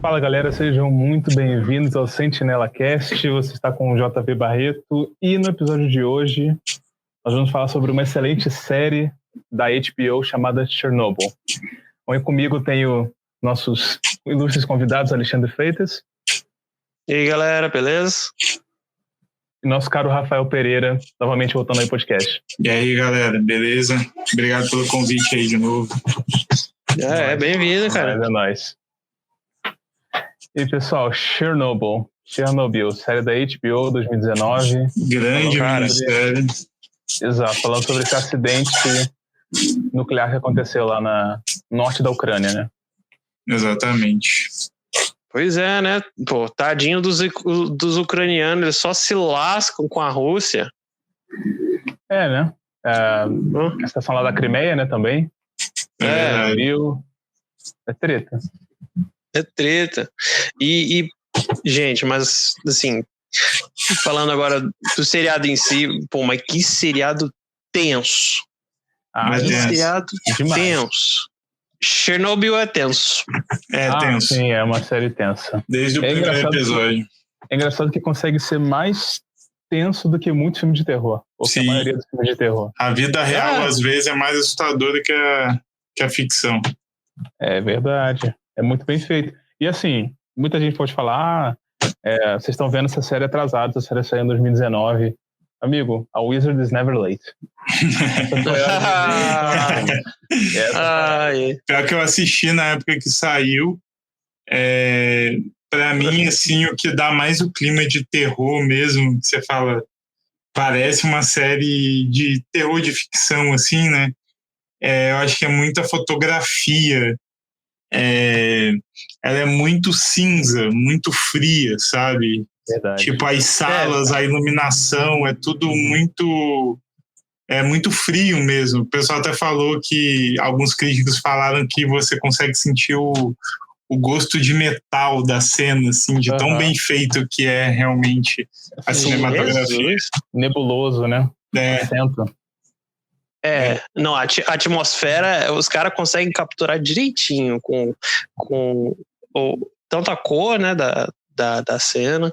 Fala galera, sejam muito bem-vindos ao Sentinela Cast. Você está com o JV Barreto e no episódio de hoje nós vamos falar sobre uma excelente série da HBO chamada Chernobyl. Bom, e comigo tenho nossos ilustres convidados, Alexandre Freitas. E aí galera, beleza? E nosso caro Rafael Pereira, novamente voltando aí ao podcast. E aí galera, beleza? Obrigado pelo convite aí de novo. Bem-vindo, cara. É nóis. E pessoal, Chernobyl, série da HBO 2019. Grande minissérie. Exato, falando sobre esse acidente nuclear que aconteceu lá no norte da Ucrânia, né? Exatamente. Pois é, né? Pô, tadinho dos ucranianos, eles só se lascam com a Rússia. É, né? A situação lá da Crimeia, né, também. É treta. É treta. E, gente, mas, assim, falando agora do seriado em si, pô, mas que seriado tenso. Seriado tenso. Chernobyl é tenso. Tenso. Sim, é uma série tensa. Desde o primeiro episódio. É engraçado que consegue ser mais tenso do que muitos filmes de terror. Ou que a maioria dos filmes de terror. A vida real, às vezes, é mais assustadora que a ficção. É verdade. É muito bem feito. E assim, muita gente pode falar, vocês estão vendo essa série atrasada, essa série saiu em 2019. Amigo, a Wizard is never late. Pior que eu assisti na época que saiu, pra mim, assim, o que dá mais o clima de terror mesmo, que você fala, parece uma série de terror de ficção, assim, né? Eu acho que é muita fotografia. Ela é muito cinza, muito fria, sabe? Verdade. Tipo, as salas, a iluminação, é tudo muito frio mesmo. O pessoal até falou que alguns críticos falaram que você consegue sentir o gosto de metal da cena, assim, de tão bem feito que é realmente a cinematografia. Nebuloso, né? Não, a atmosfera, os caras conseguem capturar direitinho com tanto a cor, né, da cena,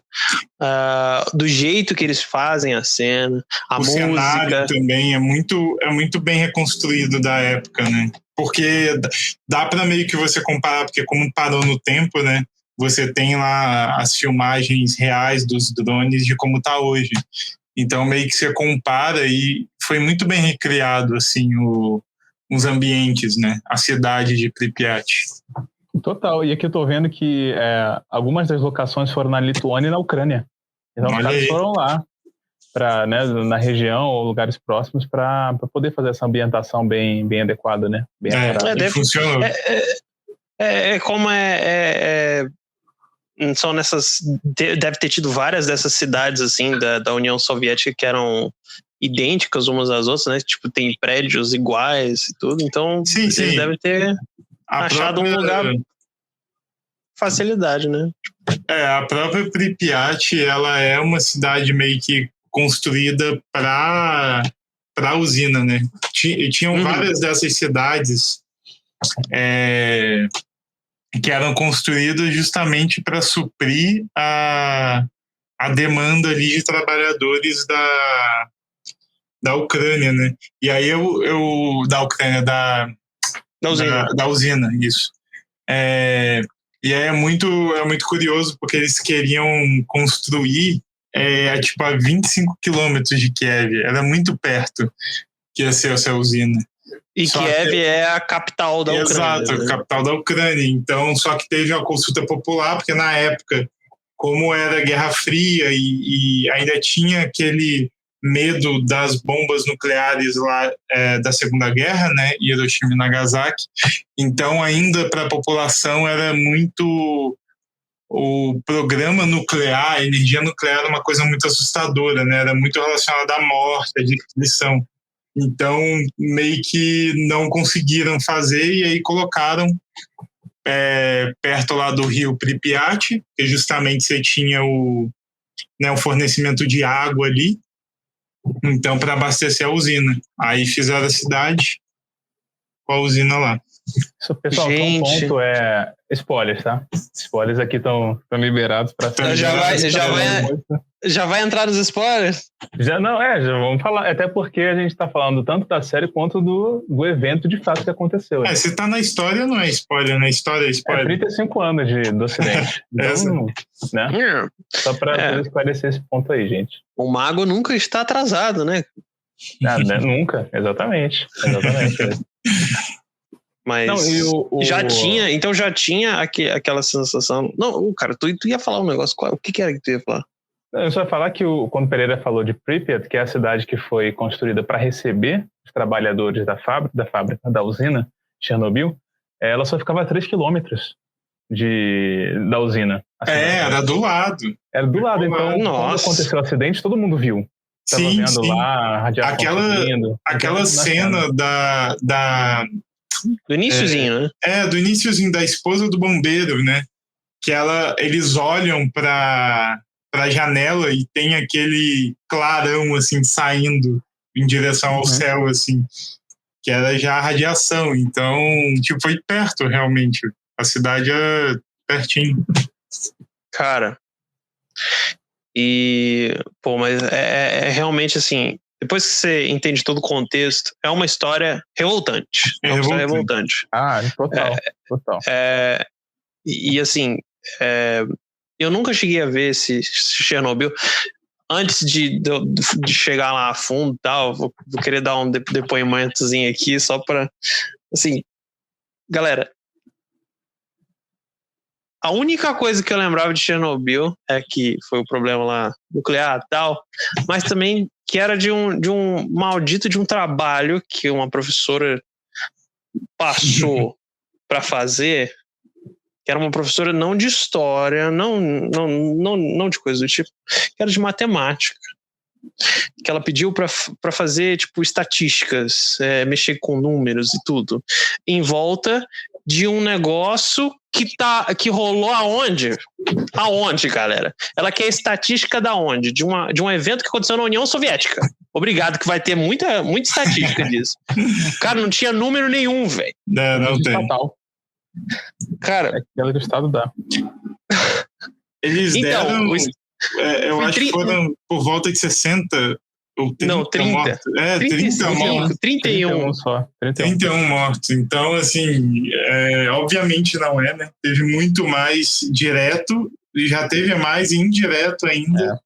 do jeito que eles fazem a cena, a música. O cenário também é muito bem reconstruído da época, né? Porque dá para meio que você comparar, porque como parou no tempo, né? Você tem lá as filmagens reais dos drones de como tá hoje. Então meio que você compara e foi muito bem recriado, assim, os ambientes, né? A cidade de Pripyat. Total, e aqui eu tô vendo que algumas das locações foram na Lituânia e na Ucrânia. Então os caras foram lá, na região ou lugares próximos para poder fazer essa ambientação bem adequada, né? Funcionou. São deve ter tido várias dessas cidades assim da União Soviética que eram idênticas umas às outras, né? Tipo, tem prédios iguais e tudo, então eles devem ter achado um lugar facilidade, né? A própria Pripyat, ela é uma cidade meio que construída para a usina, né? Tinham várias dessas cidades que eram construídas justamente para suprir a demanda ali de trabalhadores da Ucrânia, né? E aí da Ucrânia, da usina, isso. E aí é muito curioso, porque eles queriam construir tipo a 25 quilômetros de Kiev. Era muito perto que ia ser essa usina. E Kiev é a capital da Ucrânia. Exato, né? A capital da Ucrânia. Então, só que teve uma consulta popular, porque na época, como era Guerra Fria e ainda tinha aquele medo das bombas nucleares lá da Segunda Guerra, né, Hiroshima e Nagasaki. Então, ainda para a população era muito... O programa nuclear, a energia nuclear era uma coisa muito assustadora, né? Era muito relacionada à morte, à destruição. Então, meio que não conseguiram fazer e aí colocaram perto lá do rio Pripyat, que justamente você tinha o fornecimento de água ali, então para abastecer a usina. Aí fizeram a cidade com a usina lá. Isso, pessoal, Gente. só um ponto é spoilers, tá? Spoilers aqui estão liberados para Já vai entrar nos spoilers? Já vamos falar. Até porque a gente tá falando tanto da série quanto do evento de fato que aconteceu. Se tá na história, não é spoiler, né? História é spoiler. 35 anos do Ocidente. Então, né? Só pra esclarecer esse ponto aí, gente. O mago nunca está atrasado, né? Nunca, exatamente. Mas não, já tinha aquela sensação. Não, cara, tu ia falar um negócio. O que era que tu ia falar? Eu só ia falar que quando o Pereira falou de Pripyat, que é a cidade que foi construída para receber os trabalhadores da usina Chernobyl, ela só ficava a 3 quilômetros da usina. Era do lado. Era do lado, então quando aconteceu o acidente, todo mundo viu. Tava vendo lá a radiação subindo. Aquela cena do iniciozinho, né? Do iniciozinho da esposa do bombeiro, né? Que eles olham para a janela e tem aquele clarão assim saindo em direção ao céu, assim, que era já a radiação. Então, tipo, foi perto realmente. A cidade é pertinho. Cara, mas é realmente assim, depois que você entende todo o contexto, é uma história revoltante. É uma história revoltante. Total. E assim, eu nunca cheguei a ver esse Chernobyl. Antes de chegar lá a fundo e tal, vou querer dar um depoimentozinho aqui só para, assim, galera, a única coisa que eu lembrava de Chernobyl é que foi o problema lá nuclear e tal, mas também que era de um maldito de um trabalho que uma professora passou para fazer, que era uma professora não de história, não de coisa do tipo, que era de matemática, que ela pediu para fazer tipo estatísticas, mexer com números e tudo, em volta de um negócio que rolou aonde? Aonde, galera? Ela quer estatística da onde? De um evento que aconteceu na União Soviética. Obrigado, que vai ter muita estatística disso. Cara, não tinha número nenhum, velho. Não tem. Total. Cara, aquela do estado dá. Eles deram, eu acho que foram por volta de 60 ou 30 mortos. 31 só. 31 mortos. Então, assim, obviamente não né? Teve muito mais direto e já teve mais indireto ainda.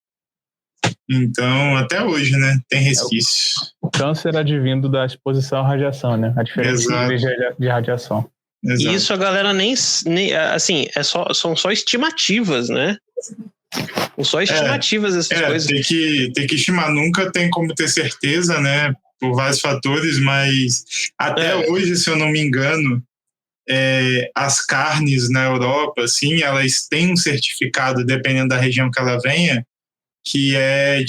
Então, até hoje, né? Tem resquícios. O câncer advindo da exposição à radiação, né? A diferença de radiação. Exato. E isso a galera nem assim, são só estimativas, né? São só estimativas essas coisas. Tem que estimar, nunca tem como ter certeza, né? Por vários fatores, mas até hoje, se eu não me engano, as carnes na Europa, assim, elas têm um certificado, dependendo da região que ela venha, que é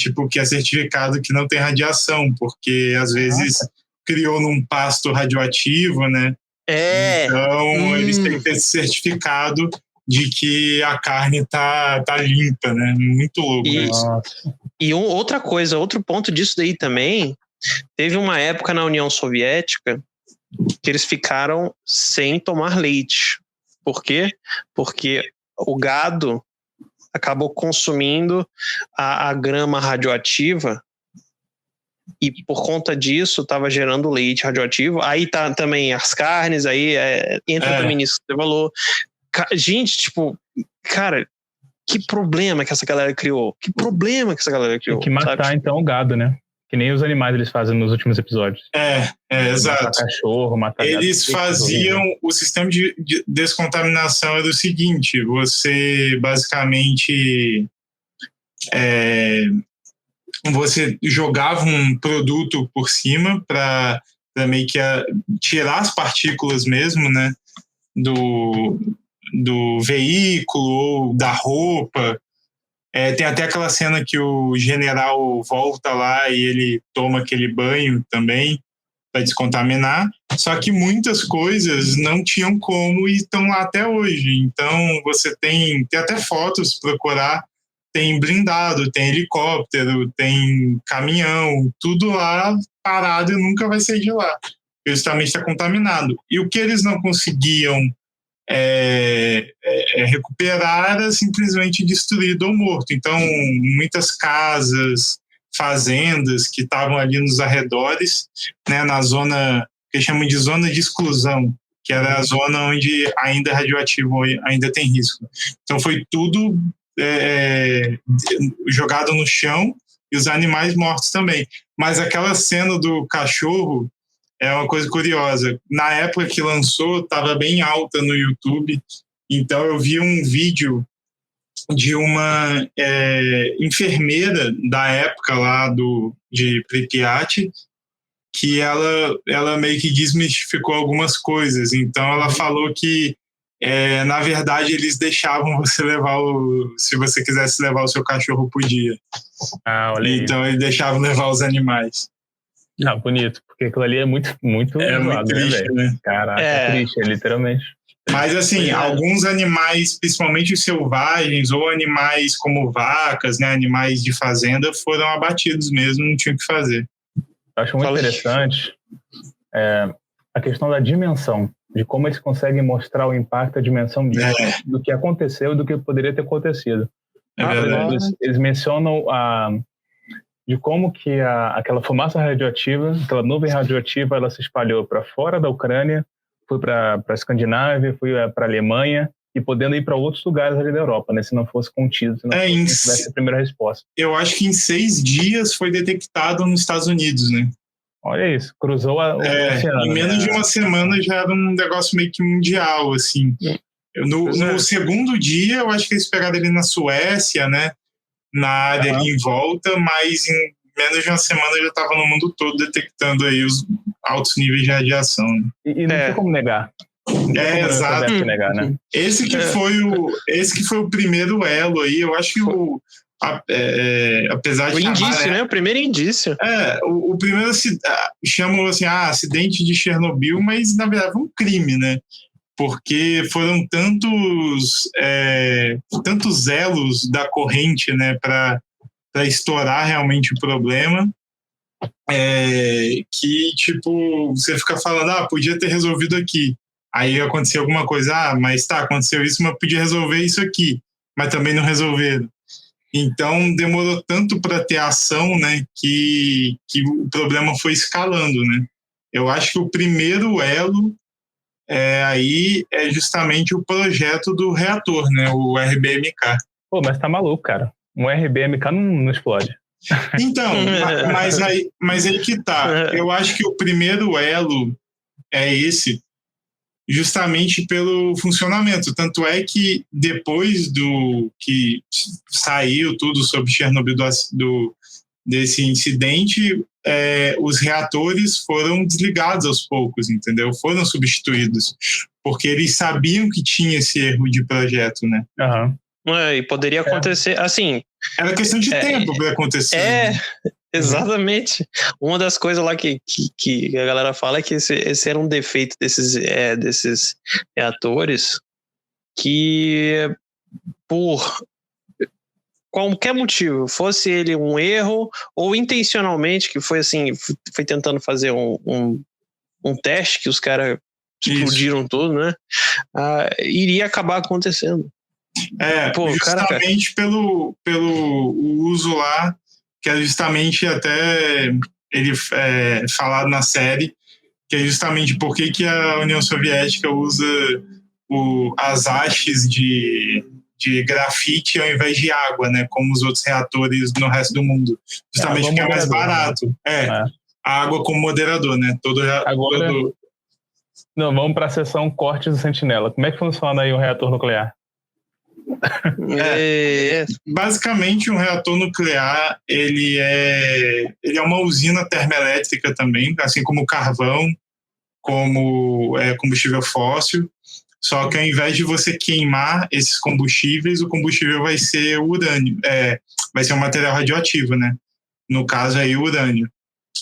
certificado que não tem radiação, porque às vezes criou num pasto radioativo, né? Então eles têm que ter esse certificado de que a carne tá limpa, né? Muito louco isso. E outra coisa, outro ponto disso daí também, teve uma época na União Soviética que eles ficaram sem tomar leite. Por quê? Porque o gado acabou consumindo a grama radioativa e por conta disso estava gerando leite radioativo. Aí tá também as carnes, aí entra também nisso que você falou. Gente, tipo, cara, que problema que essa galera criou. Tem que matar, sabe? Então, o gado, né? Que nem os animais eles fazem nos últimos episódios. Exato. Matar cachorro, matar gado. Eles faziam... O sistema de descontaminação era o seguinte, você basicamente... você jogava um produto por cima para meio que tirar as partículas mesmo, né? Do veículo ou da roupa. Tem até aquela cena que o general volta lá e ele toma aquele banho também para descontaminar, só que muitas coisas não tinham como e estão lá até hoje. Então você tem até fotos, procurar, tem blindado, tem helicóptero, tem caminhão, tudo lá parado e nunca vai sair de lá. justamente está contaminado. E o que eles não conseguiam recuperar era simplesmente destruído ou morto. Então, muitas casas, fazendas que estavam ali nos arredores, né, na zona que eles chamam de zona de exclusão, que era a zona onde ainda é radioativo, ainda tem risco. Então foi tudo jogado no chão e os animais mortos também. Mas aquela cena do cachorro é uma coisa curiosa. Na época que lançou, estava bem alta no YouTube, então eu vi um vídeo de uma enfermeira da época lá de Pripyat, que ela meio que desmistificou algumas coisas. Então ela falou que na verdade eles deixavam você levar se você quisesse levar o seu cachorro, podia. Olha aí. Então eles deixavam levar os animais. Bonito, porque aquilo ali é muito muito triste, né? Caraca, é triste, literalmente. Mas assim, alguns animais, principalmente os selvagens ou animais como vacas, né, animais de fazenda, foram abatidos mesmo, não tinha o que fazer. Eu acho muito interessante a questão da dimensão, de como eles conseguem mostrar o impacto, a dimensão do que aconteceu e do que poderia ter acontecido. Eles mencionam de como que aquela fumaça radioativa, aquela nuvem radioativa, ela se espalhou para fora da Ucrânia, foi para a Escandinávia, foi para a Alemanha, e podendo ir para outros lugares ali da Europa, né? Se não fosse contido, se não tivesse a primeira resposta. Eu acho que em 6 dias foi detectado nos Estados Unidos, né? Olha isso, cruzou o oceano. Em menos de uma semana já era um negócio meio que mundial, assim. No segundo dia, eu acho que eles pegaram ele na Suécia, né? Na área ali em volta, mas em menos de uma semana já estava no mundo todo detectando aí os altos níveis de radiação. E não tem como negar. Exato. Negar, né? Esse que foi o primeiro elo aí, eu acho que apesar de o indício, né? O primeiro indício. O primeiro chamam assim, acidente de Chernobyl, mas na verdade foi um crime, né? Porque foram tantos elos da corrente, né, para estourar realmente o problema, que tipo você fica falando, podia ter resolvido aqui. Aí aconteceu alguma coisa, mas aconteceu isso, mas podia resolver isso aqui, mas também não resolveram. Então demorou tanto para ter ação, né, que o problema foi escalando, né. Eu acho que o primeiro elo aí é justamente o projeto do reator, né, o RBMK. Pô, mas tá maluco, cara. Um RBMK não explode. Então, mas aí que tá. Eu acho que o primeiro elo é esse, justamente pelo funcionamento. Tanto é que depois do que saiu tudo sobre Chernobyl desse incidente, os reatores foram desligados aos poucos, entendeu? Foram substituídos, porque eles sabiam que tinha esse erro de projeto, né? E poderia acontecer, assim... Era questão de tempo para acontecer. Né? Exatamente. Uma das coisas lá que a galera fala é que esse era um defeito desses reatores, que por qualquer motivo, fosse ele um erro ou intencionalmente, que foi assim, foi tentando fazer um teste que os caras explodiram tudo, né? Iria acabar acontecendo. Justamente pelo uso lá, que é justamente até ele falado na série, que é justamente por que a União Soviética usa as hastes de grafite ao invés de água, né, como os outros reatores no resto do mundo. Justamente porque é mais barato. A água como moderador, né? Agora, vamos para a seção cortes do Sentinela. Como é que funciona aí um reator nuclear? Basicamente, um reator nuclear ele é uma usina termoelétrica também, assim como o carvão, como combustível fóssil. Só que ao invés de você queimar esses combustíveis, o combustível vai ser urânio, vai ser um material radioativo, né? No caso aí, o urânio.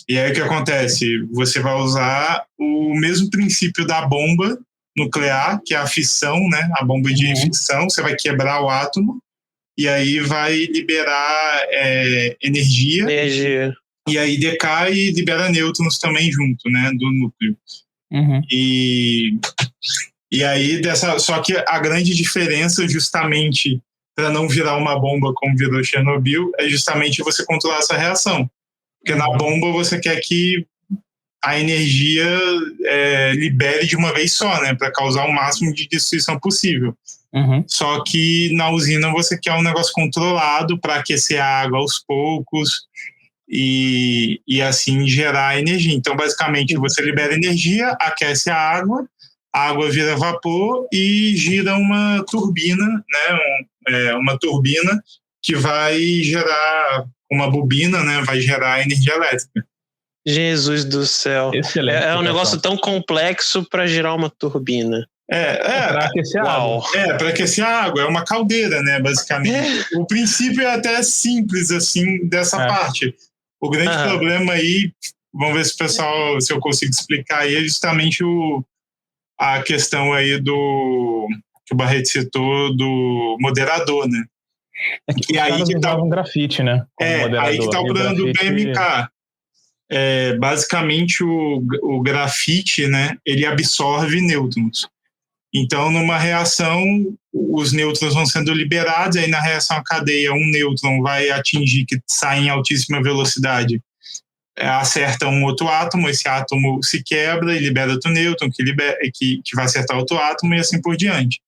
E aí o que acontece? Você vai usar o mesmo princípio da bomba nuclear, que é a fissão, né? A bomba de fissão, você vai quebrar o átomo e aí vai liberar energia. e aí decai e libera nêutrons também junto, né, do núcleo. E aí, só que a grande diferença, justamente para não virar uma bomba como virou Chernobyl, é justamente você controlar essa reação. Porque na bomba você quer que a energia libere de uma vez só, né, para causar o máximo de destruição possível. Só que na usina você quer um negócio controlado para aquecer a água aos poucos e assim gerar energia. Então, basicamente, você libera energia, aquece a água vira vapor e gira uma turbina, né, uma turbina que vai gerar uma bobina, né, vai gerar energia elétrica. Jesus do céu. Excelente. É um negócio tão complexo para girar uma turbina. Para aquecer a água. Para aquecer a água. É uma caldeira, né, basicamente. O princípio é até simples, assim, dessa parte. O grande problema aí, vamos ver se eu consigo explicar aí, é justamente a questão aí que o Barreto citou do moderador, né? Que aí que tá um grafite, né? Aí que tá o problema do BMK. Basicamente o grafite, né, ele absorve nêutrons. Então, numa reação, os nêutrons vão sendo liberados, aí na reação à cadeia, um nêutron vai atingir, que sai em altíssima velocidade, acerta um outro átomo, esse átomo se quebra e libera outro nêutron, que vai acertar outro átomo e assim por diante.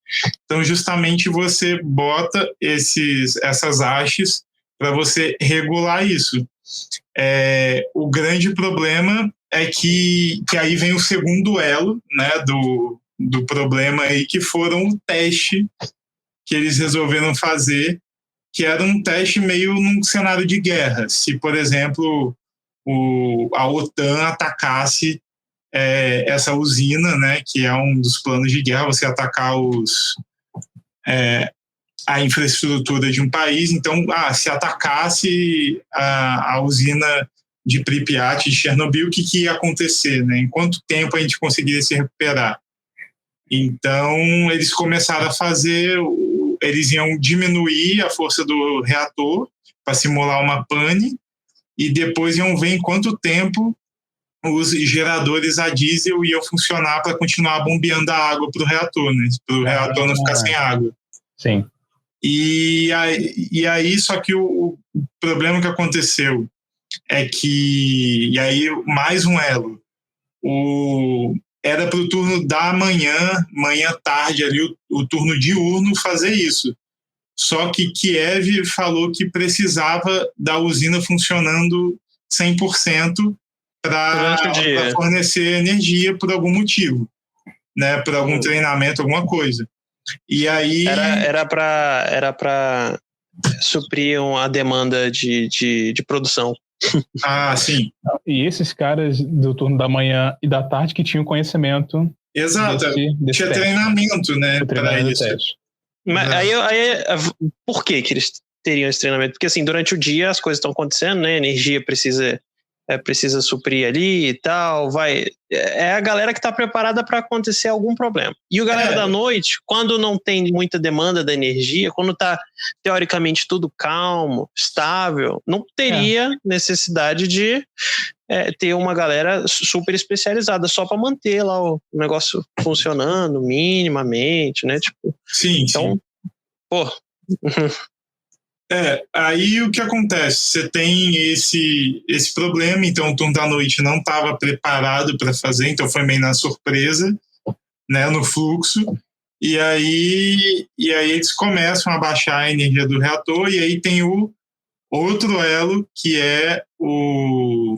Então, justamente você bota essas hastes para você regular isso. O grande problema é que aí vem o segundo elo, né, do problema aí, que foram o teste que eles resolveram fazer, que era um teste meio num cenário de guerra. Se, por exemplo, a OTAN atacasse essa usina, né, que é um dos planos de guerra, você atacar a infraestrutura de um país. Então, se atacasse a usina de Pripyat, de Chernobyl, o que ia acontecer, né? Em quanto tempo a gente conseguiria se recuperar? Então, eles começaram a fazer, eles iam diminuir a força do reator para simular uma pane, e depois iam ver em quanto tempo os geradores a diesel iam funcionar para continuar bombeando a água para o reator, né? Para o reator não ficar sem água. Sim. E aí, só que o problema que aconteceu é que, e aí mais um elo, era para o turno da manhã tarde ali, o turno diurno fazer isso. Só que Kiev falou que precisava da usina funcionando 100% para fornecer energia por algum motivo, né? Por algum treinamento, alguma coisa. E aí era para suprir a demanda de produção. Sim. E esses caras do turno da manhã e da tarde que tinham conhecimento. Exato. Desse tinha treinamento, né? Para isso. Mas aí, por que eles teriam esse treinamento? Porque assim, durante o dia as coisas estão acontecendo, né? A energia precisa suprir ali e tal, é a galera que está preparada para acontecer algum problema. E o galera da noite, quando não tem muita demanda da energia, quando está teoricamente tudo calmo, estável, não teria necessidade de ter uma galera super especializada só para manter lá o negócio funcionando minimamente, né? Tipo, sim, então, pô. Aí o que acontece? Você tem esse problema, então o turno da noite não estava preparado para fazer, então foi meio na surpresa, né, no fluxo, e aí eles começam a baixar a energia do reator, e aí tem o outro elo, que é o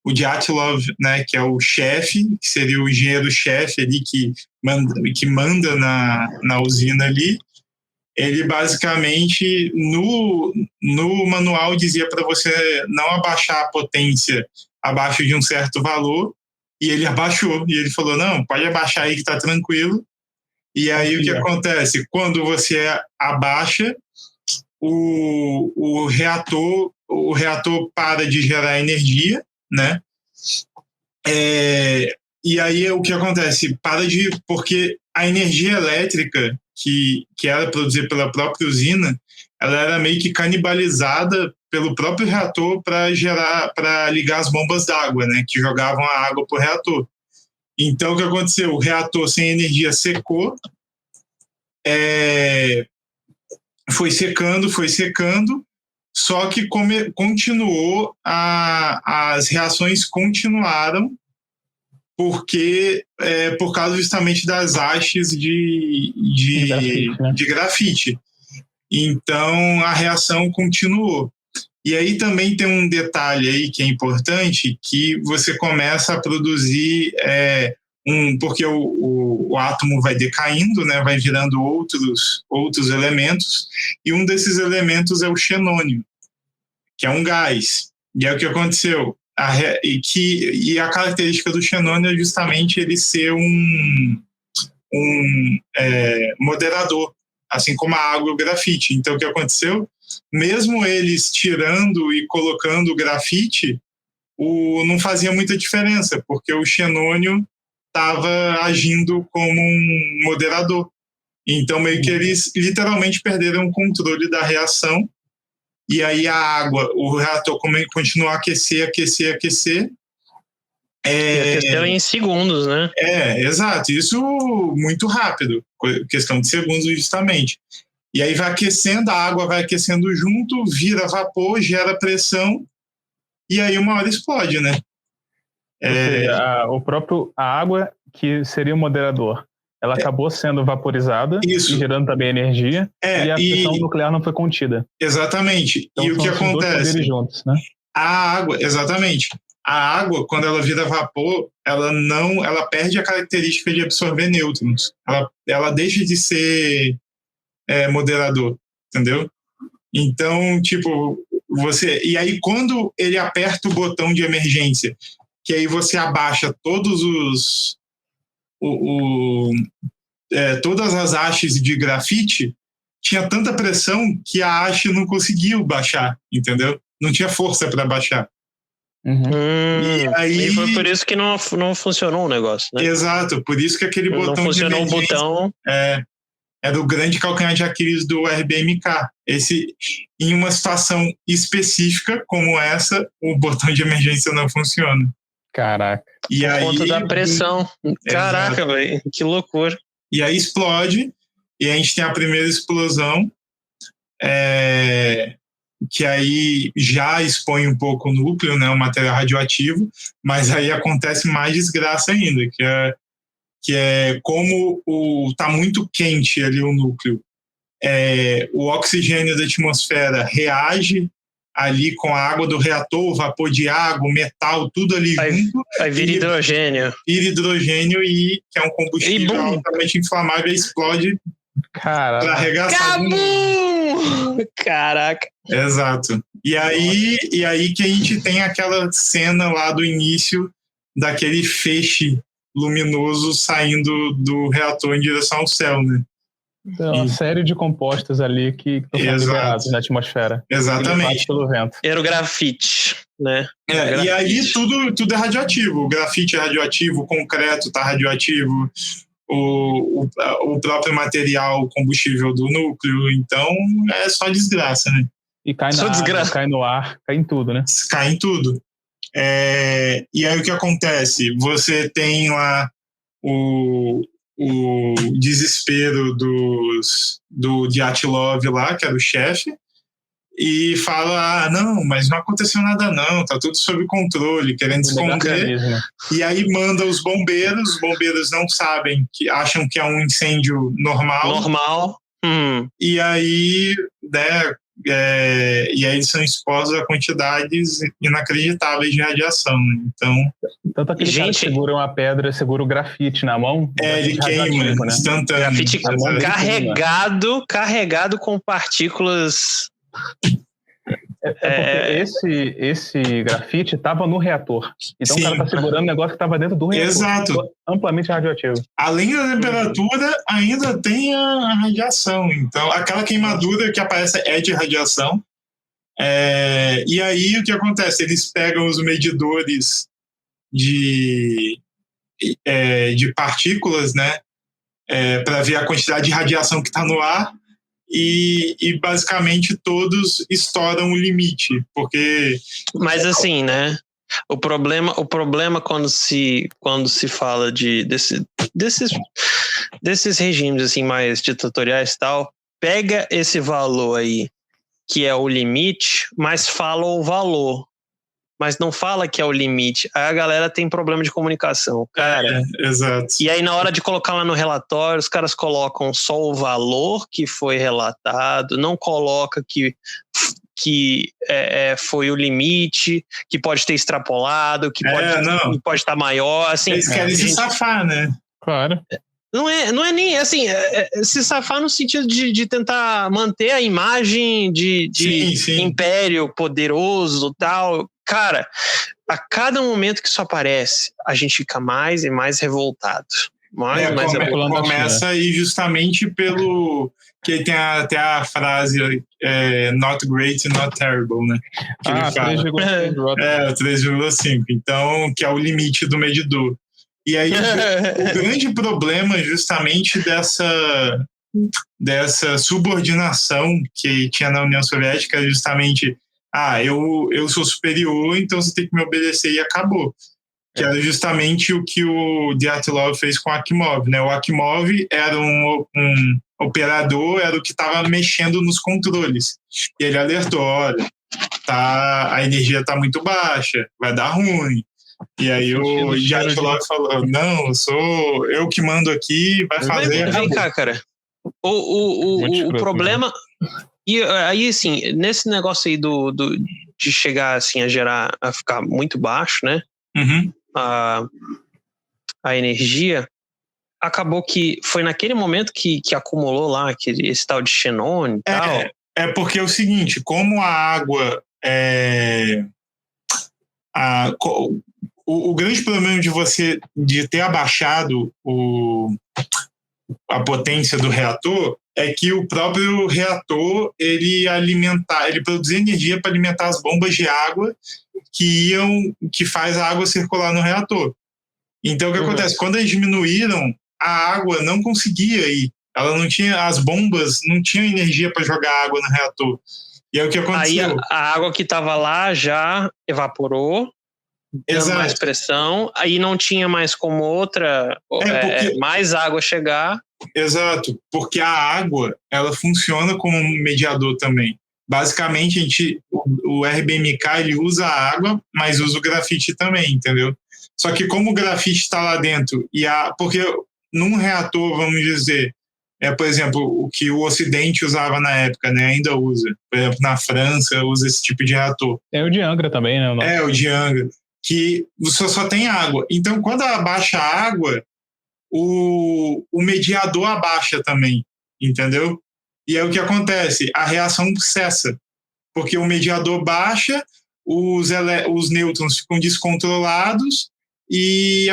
Dyatlov, né, que é o chefe, que seria o engenheiro-chefe ali, que manda na usina ali. Ele basicamente, no manual, dizia para você não abaixar a potência abaixo de um certo valor, e ele abaixou, e ele falou, não, pode abaixar aí que está tranquilo. E aí o que acontece? Quando você abaixa, o reator para de gerar energia, né? E aí o que acontece? Porque a energia elétrica que era produzida pela própria usina, ela era meio que canibalizada pelo próprio reator para ligar as bombas d'água, né, que jogavam a água para o reator. Então, o que aconteceu? O reator sem energia secou, foi secando, só que continuou, as reações continuaram, porque por causa justamente das hastes de grafite, né? de grafite. Então, a reação continuou. E aí também tem um detalhe aí que é importante, que você começa a produzir, porque o átomo vai decaindo, né, vai virando outros elementos, e um desses elementos é o xenônio, que é um gás. E aí o que aconteceu? E a característica do xenônio é justamente ele ser um moderador, assim como a água e o grafite. Então, o que aconteceu? Mesmo eles tirando e colocando o grafite, não fazia muita diferença, porque o xenônio estava agindo como um moderador. Então, meio que eles literalmente perderam o controle da reação, e aí a água, o reator continuou a aquecer. E aqueceu em segundos, né? Exato. Isso muito rápido, questão de segundos justamente. E aí vai aquecendo, a água vai aquecendo junto, vira vapor, gera pressão, e aí uma hora explode, né? Ou seja, a água, que seria o moderador, ela acabou sendo vaporizada e gerando também energia, e a fissão nuclear não foi contida. Exatamente. Então, e o que acontece? Dois poderes juntos, né? A água, exatamente. A água, quando ela vira vapor, ela perde a característica de absorver nêutrons. Ela deixa de ser moderador, entendeu? Então, tipo, e aí quando ele aperta o botão de emergência, que aí você abaixa todos todas as hastes de grafite, tinha tanta pressão que a haste não conseguiu baixar, entendeu? Não tinha força para baixar. E foi por isso que não funcionou o negócio, né? Exato, por isso que aquele botão não funcionou de emergência, o botão. Era o grande calcanhar de Aquiles do RBMK. Em uma situação específica como essa, o botão de emergência não funciona. Caraca. Por conta da pressão. Caraca, velho, que loucura. E aí explode, e a gente tem a primeira explosão, que aí já expõe um pouco o núcleo, né, o material radioativo, mas aí acontece mais desgraça ainda, que é como tá muito quente ali o núcleo. O oxigênio da atmosfera reage ali com a água do reator, o vapor de água, o metal, tudo ali junto. Aí vira hidrogênio. Vira hidrogênio, que é um combustível altamente inflamável, e explode para arregaçar. Caraca! Exato. E aí que a gente tem aquela cena lá do início daquele feixe luminoso saindo do reator em direção ao céu, né? Então, uma série de compostos ali que estão liberados na atmosfera. Exatamente. Pelo vento. Era o grafite, né? E aí tudo é radioativo. O grafite é radioativo, o concreto está radioativo, o próprio material combustível do núcleo. Então, é só desgraça, né? E cai na água, cai no ar, cai em tudo, né? Cai em tudo. E aí o que acontece? Você tem lá o desespero do Dyatlov lá, que era o chefe, e fala, não, mas não aconteceu nada não, tá tudo sob controle, querendo esconder. E aí manda os bombeiros não sabem, acham que é um incêndio normal. E aí, né, e aí eles são expostos a quantidades inacreditáveis de radiação. Então, tanto aquele cara que segura uma pedra, segura o grafite na mão. Ele queima, né? Instantâneo. Grafite carregado com partículas. Porque esse grafite estava no reator. Então o cara está segurando um negócio que estava dentro do reator. Exato. Amplamente radioativo. Além da temperatura, ainda tem a radiação. Então, aquela queimadura que aparece é de radiação. E aí, o que acontece? Eles pegam os medidores de partículas, né? Para ver a quantidade de radiação que está no ar. e basicamente todos estouram o limite, porque... Mas assim, né? O problema quando se fala desses regimes assim mais ditatoriais e tal, pega esse valor aí, que é o limite, mas fala o valor, mas não fala que é o limite. Aí a galera tem problema de comunicação, cara. Exato. E aí na hora de colocar lá no relatório, os caras colocam só o valor que foi relatado, não coloca que foi o limite, que pode ter extrapolado, que pode estar maior. Assim, eles querem se safar, né? Claro. Não é nem assim, se safar no sentido de tentar manter a imagem de sim. império poderoso tal. Cara, a cada momento que isso aparece, a gente fica mais e mais revoltado. Começa aí justamente pelo... que tem até a frase not great, not terrible, né? Que ele fala. 3,5. Então, que é o limite do medidor. E aí, o grande problema justamente dessa subordinação que tinha na União Soviética é justamente eu sou superior, então você tem que me obedecer e acabou. Que era justamente o que o Dyatlov fez com o Akimov, né? O Akimov era um operador, era o que estava mexendo nos controles. E ele alertou, olha, a energia está muito baixa, vai dar ruim. E aí o Dyatlov falou, não, sou eu que mando aqui, vai fazer. Vem cá, cara. O problema... E aí, assim, nesse negócio aí de chegar assim, a ficar muito baixo, né? Uhum. A energia, acabou que foi naquele momento que acumulou lá esse tal de xenônio e tal. É porque é o seguinte, como a água o grande problema de ter abaixado a potência do reator é que o próprio reator ele produzia energia para alimentar as bombas de água que faz a água circular no reator. Então o que acontece? Quando eles diminuíram, a água não conseguia ir. Ela não tinha, as bombas não tinham energia para jogar água no reator. E é o que aconteceu. Aí a água que estava lá já evaporou, dando mais pressão, aí não tinha mais como mais água chegar. Exato, porque a água ela funciona como um mediador também. Basicamente, o RBMK ele usa a água, mas usa o grafite também, entendeu? Só que como o grafite está lá dentro, porque num reator, vamos dizer, por exemplo, o que o Ocidente usava na época, né, ainda usa. Por exemplo, na França usa esse tipo de reator. Tem o de Angra também, né? O de Angra, que você só tem água. Então, quando abaixa a água, o mediador abaixa também, entendeu? E é o que acontece, a reação cessa, porque o mediador baixa, os nêutrons ficam descontrolados e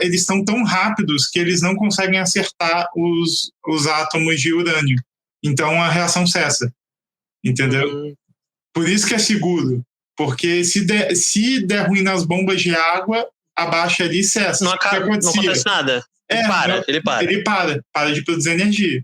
eles estão tão rápidos que eles não conseguem acertar os átomos de urânio. Então a reação cessa, entendeu? Por isso que é seguro, porque se der ruim nas bombas de água, abaixa ali e cessa. Não acontece nada. Ele para de produzir energia.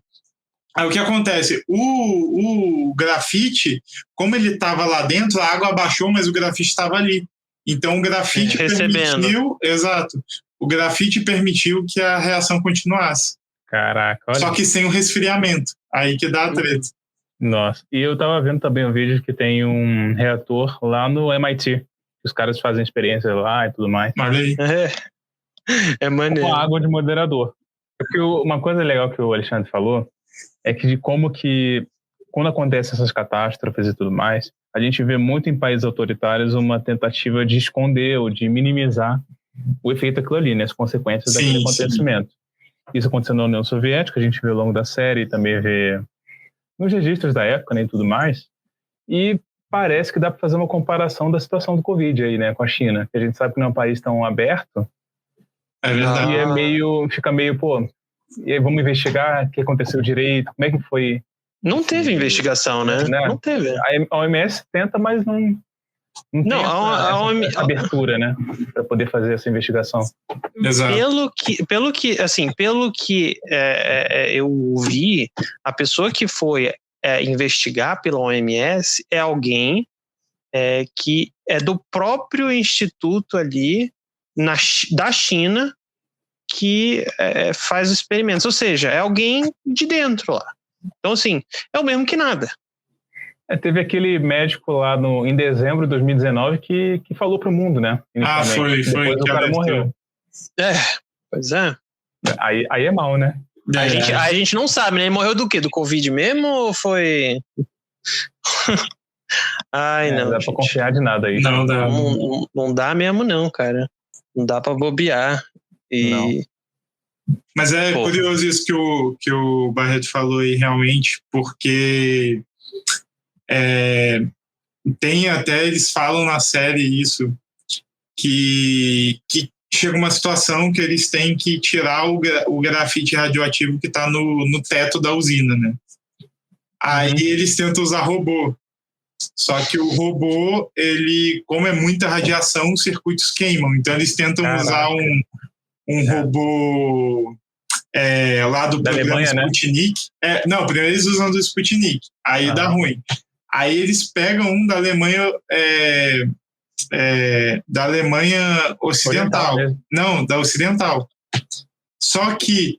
Aí o que acontece? O grafite, como ele estava lá dentro, a água abaixou, mas o grafite estava ali. Então o grafite permitiu... Exato. O grafite permitiu que a reação continuasse. Caraca, olha. Só que sem o resfriamento. Aí que dá a treta. Nossa. E eu tava vendo também um vídeo que tem um reator lá no MIT. Os caras fazem experiência lá e tudo mais. Olha aí. É maneiro. Com água de moderador. Porque uma coisa legal que o Alexandre falou é que de como que, quando acontecem essas catástrofes e tudo mais, a gente vê muito em países autoritários uma tentativa de esconder ou de minimizar o efeito daquilo ali, né, as consequências daquele acontecimento. Isso aconteceu na União Soviética, a gente vê ao longo da série e também vê nos registros da época, né, e tudo mais. E parece que dá para fazer uma comparação da situação do Covid aí, né, com a China, que a gente sabe que não é um país tão aberto. É verdade. E fica meio, e aí vamos investigar o que aconteceu direito, como é que foi. Não teve investigação, né? Não teve. A OMS tenta, mas não Não, há uma abertura, né, para poder fazer essa investigação. Exato. Pelo que eu vi, a pessoa que foi investigar pela OMS é alguém que é do próprio instituto ali da China que faz os experimentos, ou seja, é alguém de dentro lá. Então, assim, é o mesmo que nada. Teve aquele médico lá em dezembro de 2019 que falou pro mundo, né? Foi. Depois o cara morreu. Pois é. Aí é mal, né? A gente não sabe, né? Ele morreu do quê? Do Covid mesmo ou foi... Ai, não. Não dá pra confiar de nada aí. Não dá mesmo não, cara. Não dá pra bobear. Não. Mas curioso isso que o Barreto falou aí, realmente, porque tem até, eles falam na série isso, que chega uma situação que eles têm que tirar o grafite radioativo que está no teto da usina, né? Aí eles tentam usar robô. Só que o robô, como é muita radiação, os circuitos queimam. Então eles tentam usar um robô lá do da programa Alemanha, Sputnik. Né? Não, primeiro eles usam do Sputnik. Aí dá ruim. Aí eles pegam um da Alemanha... da Alemanha Ocidental. Não, da Ocidental. Só que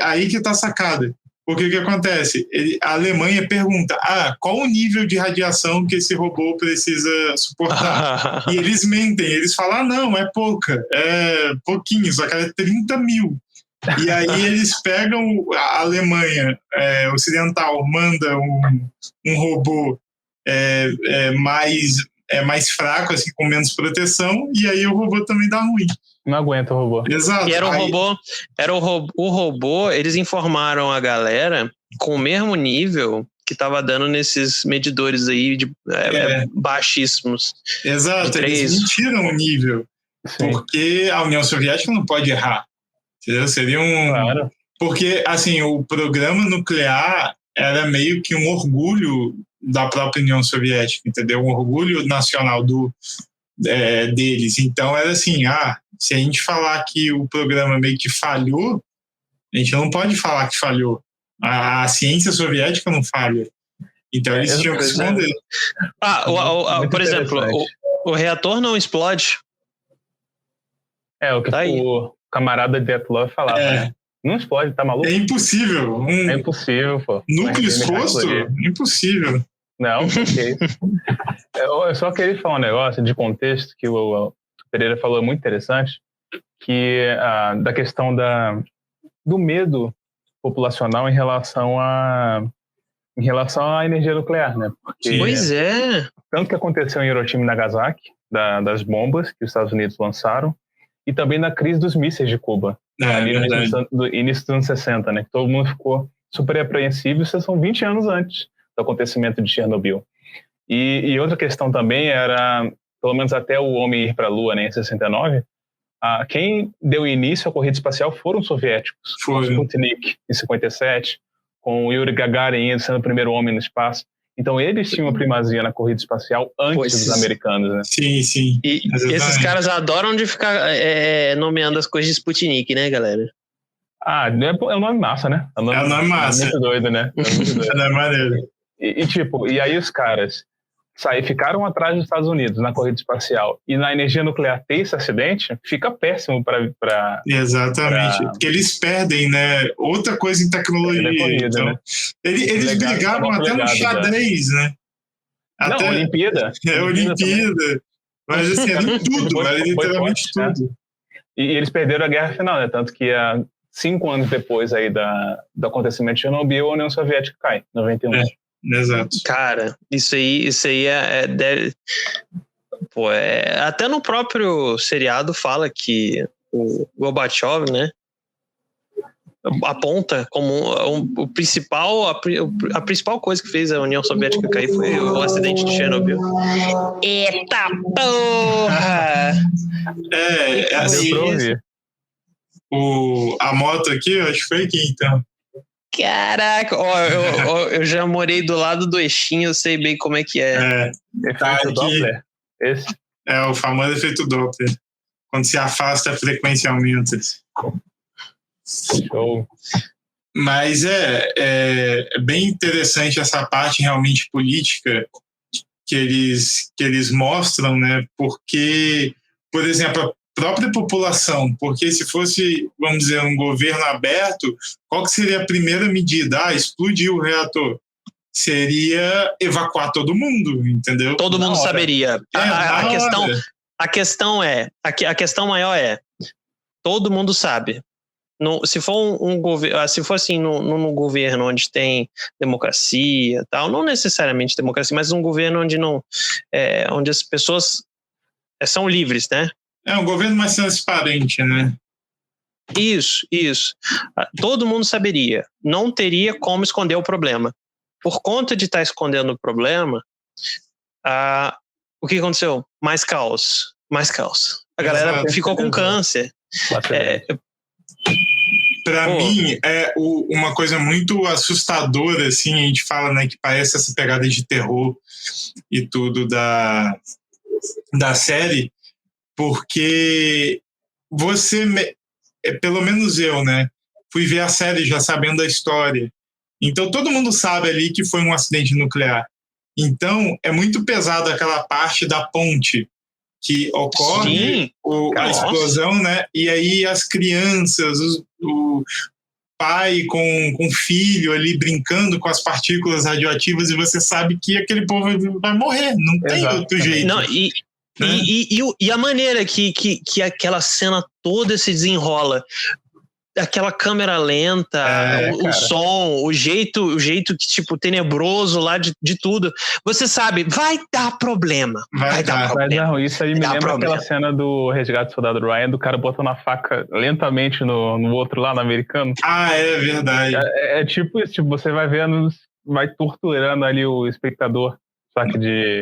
aí que tá a sacada. Porque o que acontece? A Alemanha pergunta, qual o nível de radiação que esse robô precisa suportar? E eles mentem, eles falam, não, é pouca, é pouquinho, só que é 30 mil. E aí eles pegam, a Alemanha Ocidental manda um robô mais fraco, assim, com menos proteção, e aí o robô também dá ruim. Não aguenta o robô. Exato. E o robô, eles informaram a galera com o mesmo nível que estava dando nesses medidores aí baixíssimos. Exato, eles mentiram o nível. Sim. Porque a União Soviética não pode errar. Entendeu? Seria Claro. Porque, assim, o programa nuclear era meio que um orgulho da própria União Soviética, entendeu? Um orgulho nacional deles. Então era assim, se a gente falar que o programa meio que falhou, a gente não pode falar que falhou. A ciência soviética não falha. Então eles tinham que esconder. Por exemplo, o reator não explode. É o que o camarada de Dyatlov falava, né? Não explode, tá maluco? É impossível. É impossível, pô. Núcleo exposto? Impossível. Não, ok. Eu só queria falar um negócio de contexto que o Pereira falou, muito interessante, que da questão do medo populacional em relação à energia nuclear, né? Porque, pois é. Tanto que aconteceu em Hiroshima e Nagasaki, das bombas que os Estados Unidos lançaram, e também na crise dos mísseis de Cuba, ali no início dos anos 60, né? Que todo mundo ficou super apreensivo, isso são 20 anos antes do acontecimento de Chernobyl. E outra questão também era, pelo menos até o homem ir para a Lua, né, em 69, quem deu início à corrida espacial foram os soviéticos, com o Sputnik em 57, com o Yuri Gagarin sendo o primeiro homem no espaço. Então eles tinham a primazia na corrida espacial antes dos americanos, né? Sim, sim. E esses caras adoram de ficar nomeando as coisas de Sputnik, né, galera? É um nome massa, né? É um nome massa. É muito doido, né? É nome maneiro. E aí os caras ficaram atrás dos Estados Unidos na corrida espacial, e na energia nuclear ter esse acidente, fica péssimo para... Exatamente, porque eles perdem, né? Outra coisa em tecnologia. Então, né? Eles brigavam até no xadrez, né? Não, Olimpíada. Olimpíada. Mas assim, era em tudo, era literalmente tudo. Né? E eles perderam a guerra final, né? Tanto que 5 anos depois aí do acontecimento de Chernobyl, a União Soviética cai, em 91. Exato. Cara, isso aí até no próprio seriado fala que o Gorbachev, né, aponta como a principal coisa que fez a União Soviética cair foi o acidente de Chernobyl. Eita porra! Assim, a moto aqui, eu acho que foi aqui, então. Caraca, eu já morei do lado do eixinho, eu sei bem como é que é. Tá aqui. Esse? É o famoso efeito Doppler. Quando se afasta, a frequência aumenta. Show. Mas é bem interessante essa parte realmente política que eles mostram, né? Porque, por exemplo, a própria população, porque se fosse, vamos dizer, um governo aberto, qual que seria a primeira medida? Explodir o reator. Seria evacuar todo mundo, entendeu? Todo mundo saberia. A questão maior é, todo mundo sabe. Se for um governo, se for assim num governo onde tem democracia, tal, não necessariamente democracia, mas um governo onde onde as pessoas são livres, né? É um governo mais transparente, né? Isso. Todo mundo saberia. Não teria como esconder o problema. Por conta de estar escondendo o problema, o que aconteceu? Mais caos. A galera ficou com câncer. Para mim, é uma coisa muito assustadora, assim, a gente fala, né, que parece essa pegada de terror e tudo da série, porque pelo menos eu, né, fui ver a série já sabendo da história. Então, todo mundo sabe ali que foi um acidente nuclear. Então, é muito pesado aquela parte da ponte que ocorre a explosão, né? E aí as crianças, o pai com o filho ali brincando com as partículas radioativas, e você sabe que aquele povo vai morrer, não tem outro jeito. Não, e a maneira que aquela cena toda se desenrola, aquela câmera lenta, o som, o jeito que, tipo, tenebroso lá de tudo, você sabe, vai dar problema. Vai dar problema. Isso aí me lembra aquela cena do Resgate do Soldado Ryan, do cara botando a faca lentamente no outro lá, no americano. É verdade. É tipo isso, tipo, você vai vendo, vai torturando ali o espectador, só que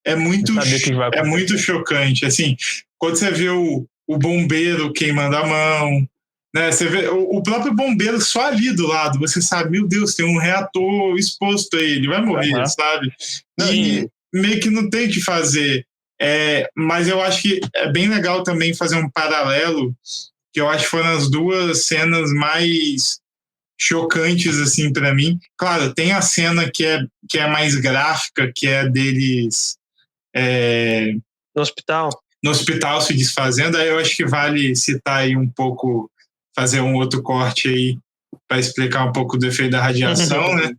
é muito chocante, assim, quando você vê o bombeiro queimando a mão, né, você vê o próprio bombeiro só ali do lado, você sabe, meu Deus, tem um reator exposto aí, ele vai morrer, sabe? E meio que não tem o que fazer. Mas eu acho que é bem legal também fazer um paralelo, que eu acho que foram as duas cenas mais chocantes, assim, para mim. Claro, tem a cena que é mais gráfica, que é deles no hospital se desfazendo. Aí eu acho que vale citar aí um pouco, fazer um outro corte aí para explicar um pouco do efeito da radiação, né?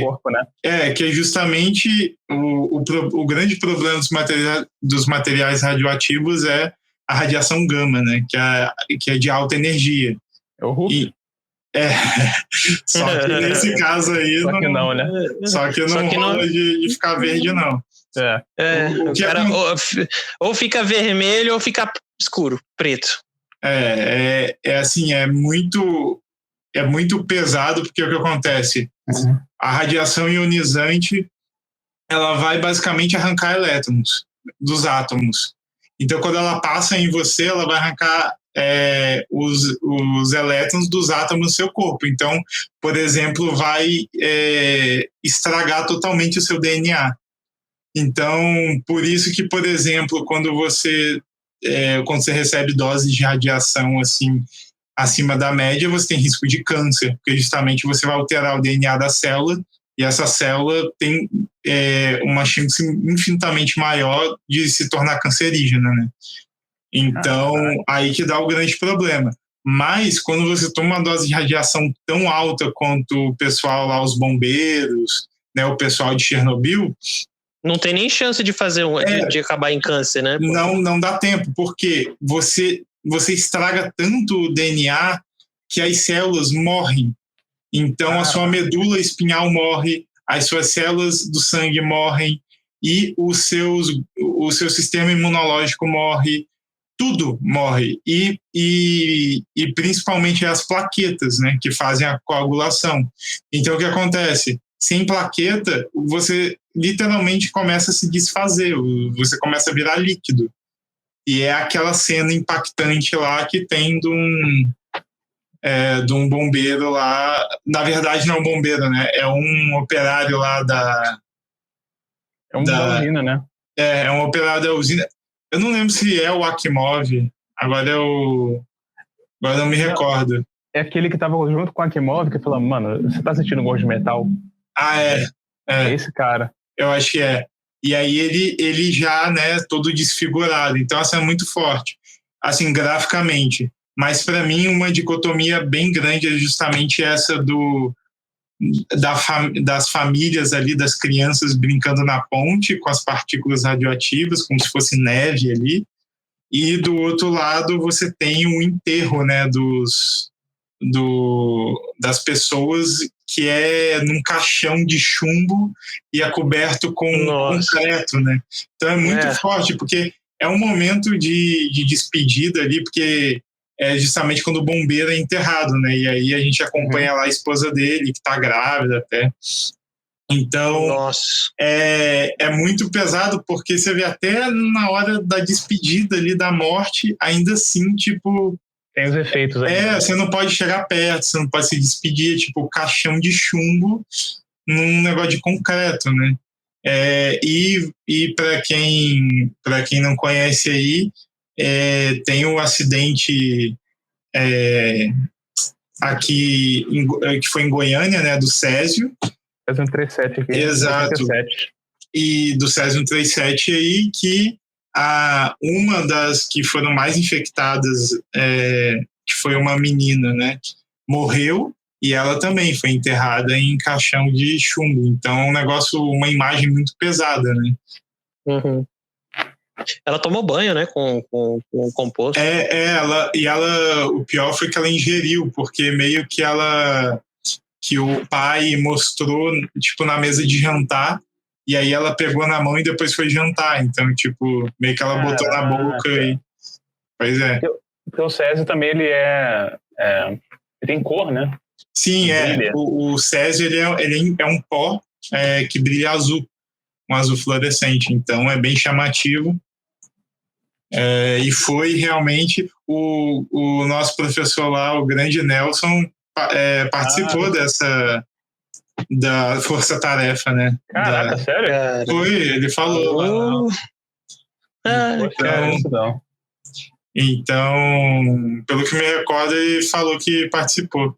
Do corpo, né? Que é justamente o grande problema dos materiais radioativos é a radiação gama, né? Que é de alta energia. É o Hulk? Só que nesse caso aí só que não, né? Só que não rola de ficar verde, não. O cara ou fica vermelho ou fica escuro, preto. Assim, é muito pesado, porque o que acontece? A radiação ionizante, ela vai basicamente arrancar elétrons dos átomos. Então, quando ela passa em você, ela vai arrancar os elétrons dos átomos do seu corpo. Então, por exemplo, vai estragar totalmente o seu DNA. Então, por isso que, por exemplo, quando você recebe doses de radiação assim acima da média, você tem risco de câncer, porque justamente você vai alterar o DNA da célula, e essa célula tem uma chance infinitamente maior de se tornar cancerígena, né? Então, aí que dá o grande problema. Mas, quando você toma uma dose de radiação tão alta quanto o pessoal lá, os bombeiros, né, o pessoal de Chernobyl, não tem nem chance de fazer de acabar em câncer, né? Não dá tempo, porque você estraga tanto o DNA que as células morrem. Então, a sua medula espinhal morre, as suas células do sangue morrem, e o seu sistema imunológico morre, tudo morre. E principalmente as plaquetas, né, que fazem a coagulação. Então, o que acontece? Sem plaqueta, você literalmente começa a se desfazer, você começa a virar líquido. E é aquela cena impactante lá que tem de um bombeiro lá. Na verdade, não é um bombeiro, né? É um operário lá da. É uma usina, né? É um operário da usina. Eu não lembro se é o Akimov, agora não me recordo. É aquele que tava junto com o Akimov que falou, mano, você tá sentindo gosto de metal? É esse cara. Eu acho que é. E aí ele já, né, todo desfigurado. Então, essa é muito forte, assim, graficamente. Mas, para mim, uma dicotomia bem grande é justamente essa das famílias ali, das crianças brincando na ponte com as partículas radioativas, como se fosse neve ali. E, do outro lado, você tem o enterro, né, das pessoas, que é num caixão de chumbo e é coberto com concreto, né? Então é muito forte, porque é um momento de despedida ali, porque é justamente quando o bombeiro é enterrado, né? E aí a gente acompanha lá a esposa dele, que tá grávida até. Então, é muito pesado, porque você vê até na hora da despedida ali, da morte, ainda assim, tipo... Tem os efeitos aí. Você não pode chegar perto, você não pode se despedir, tipo, caixão de chumbo num negócio de concreto, né? E para quem não conhece aí, tem o acidente aqui, que foi em Goiânia, né, do Césio. Césio 137 aqui. Exato. 137. E do Césio 137 aí, que uma das que foram mais infectadas, que foi uma menina, né, morreu, e ela também foi enterrada em caixão de chumbo. Então é um negócio, uma imagem muito pesada, né? Uhum. Ela tomou banho, né, com o composto. O pior foi que ela ingeriu, porque meio que o pai mostrou, tipo, na mesa de jantar, e aí ela pegou na mão e depois foi jantar. Então, tipo, meio que ela botou na boca e... Pois é. Porque o Césio também, ele tem cor, né? Sim, o Césio, ele é um pó que brilha azul, um azul fluorescente. Então, é bem chamativo. E foi realmente o nosso professor lá, o grande Nelson, participou da força-tarefa, né? Caraca, sério? Foi, ele falou lá. Então, pelo que me recordo, ele falou que participou.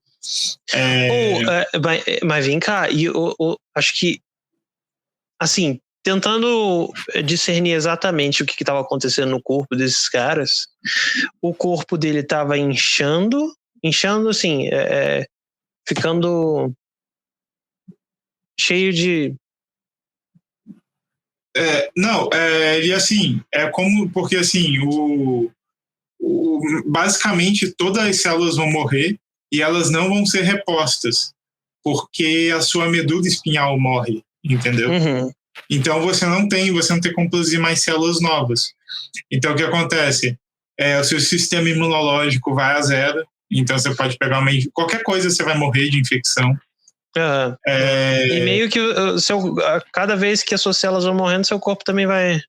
Mas vem cá, eu acho que, assim, tentando discernir exatamente o que estava acontecendo no corpo desses caras, o corpo dele estava inchando assim, ficando cheio de... Ele assim, porque assim, basicamente todas as células vão morrer e elas não vão ser repostas, porque a sua medula espinhal morre, entendeu? Uhum. Então você não tem como produzir mais células novas. Então o que acontece? O seu sistema imunológico vai a zero, então você pode pegar qualquer coisa, você vai morrer de infecção. E meio que cada vez que as suas células vão morrendo, seu corpo também vai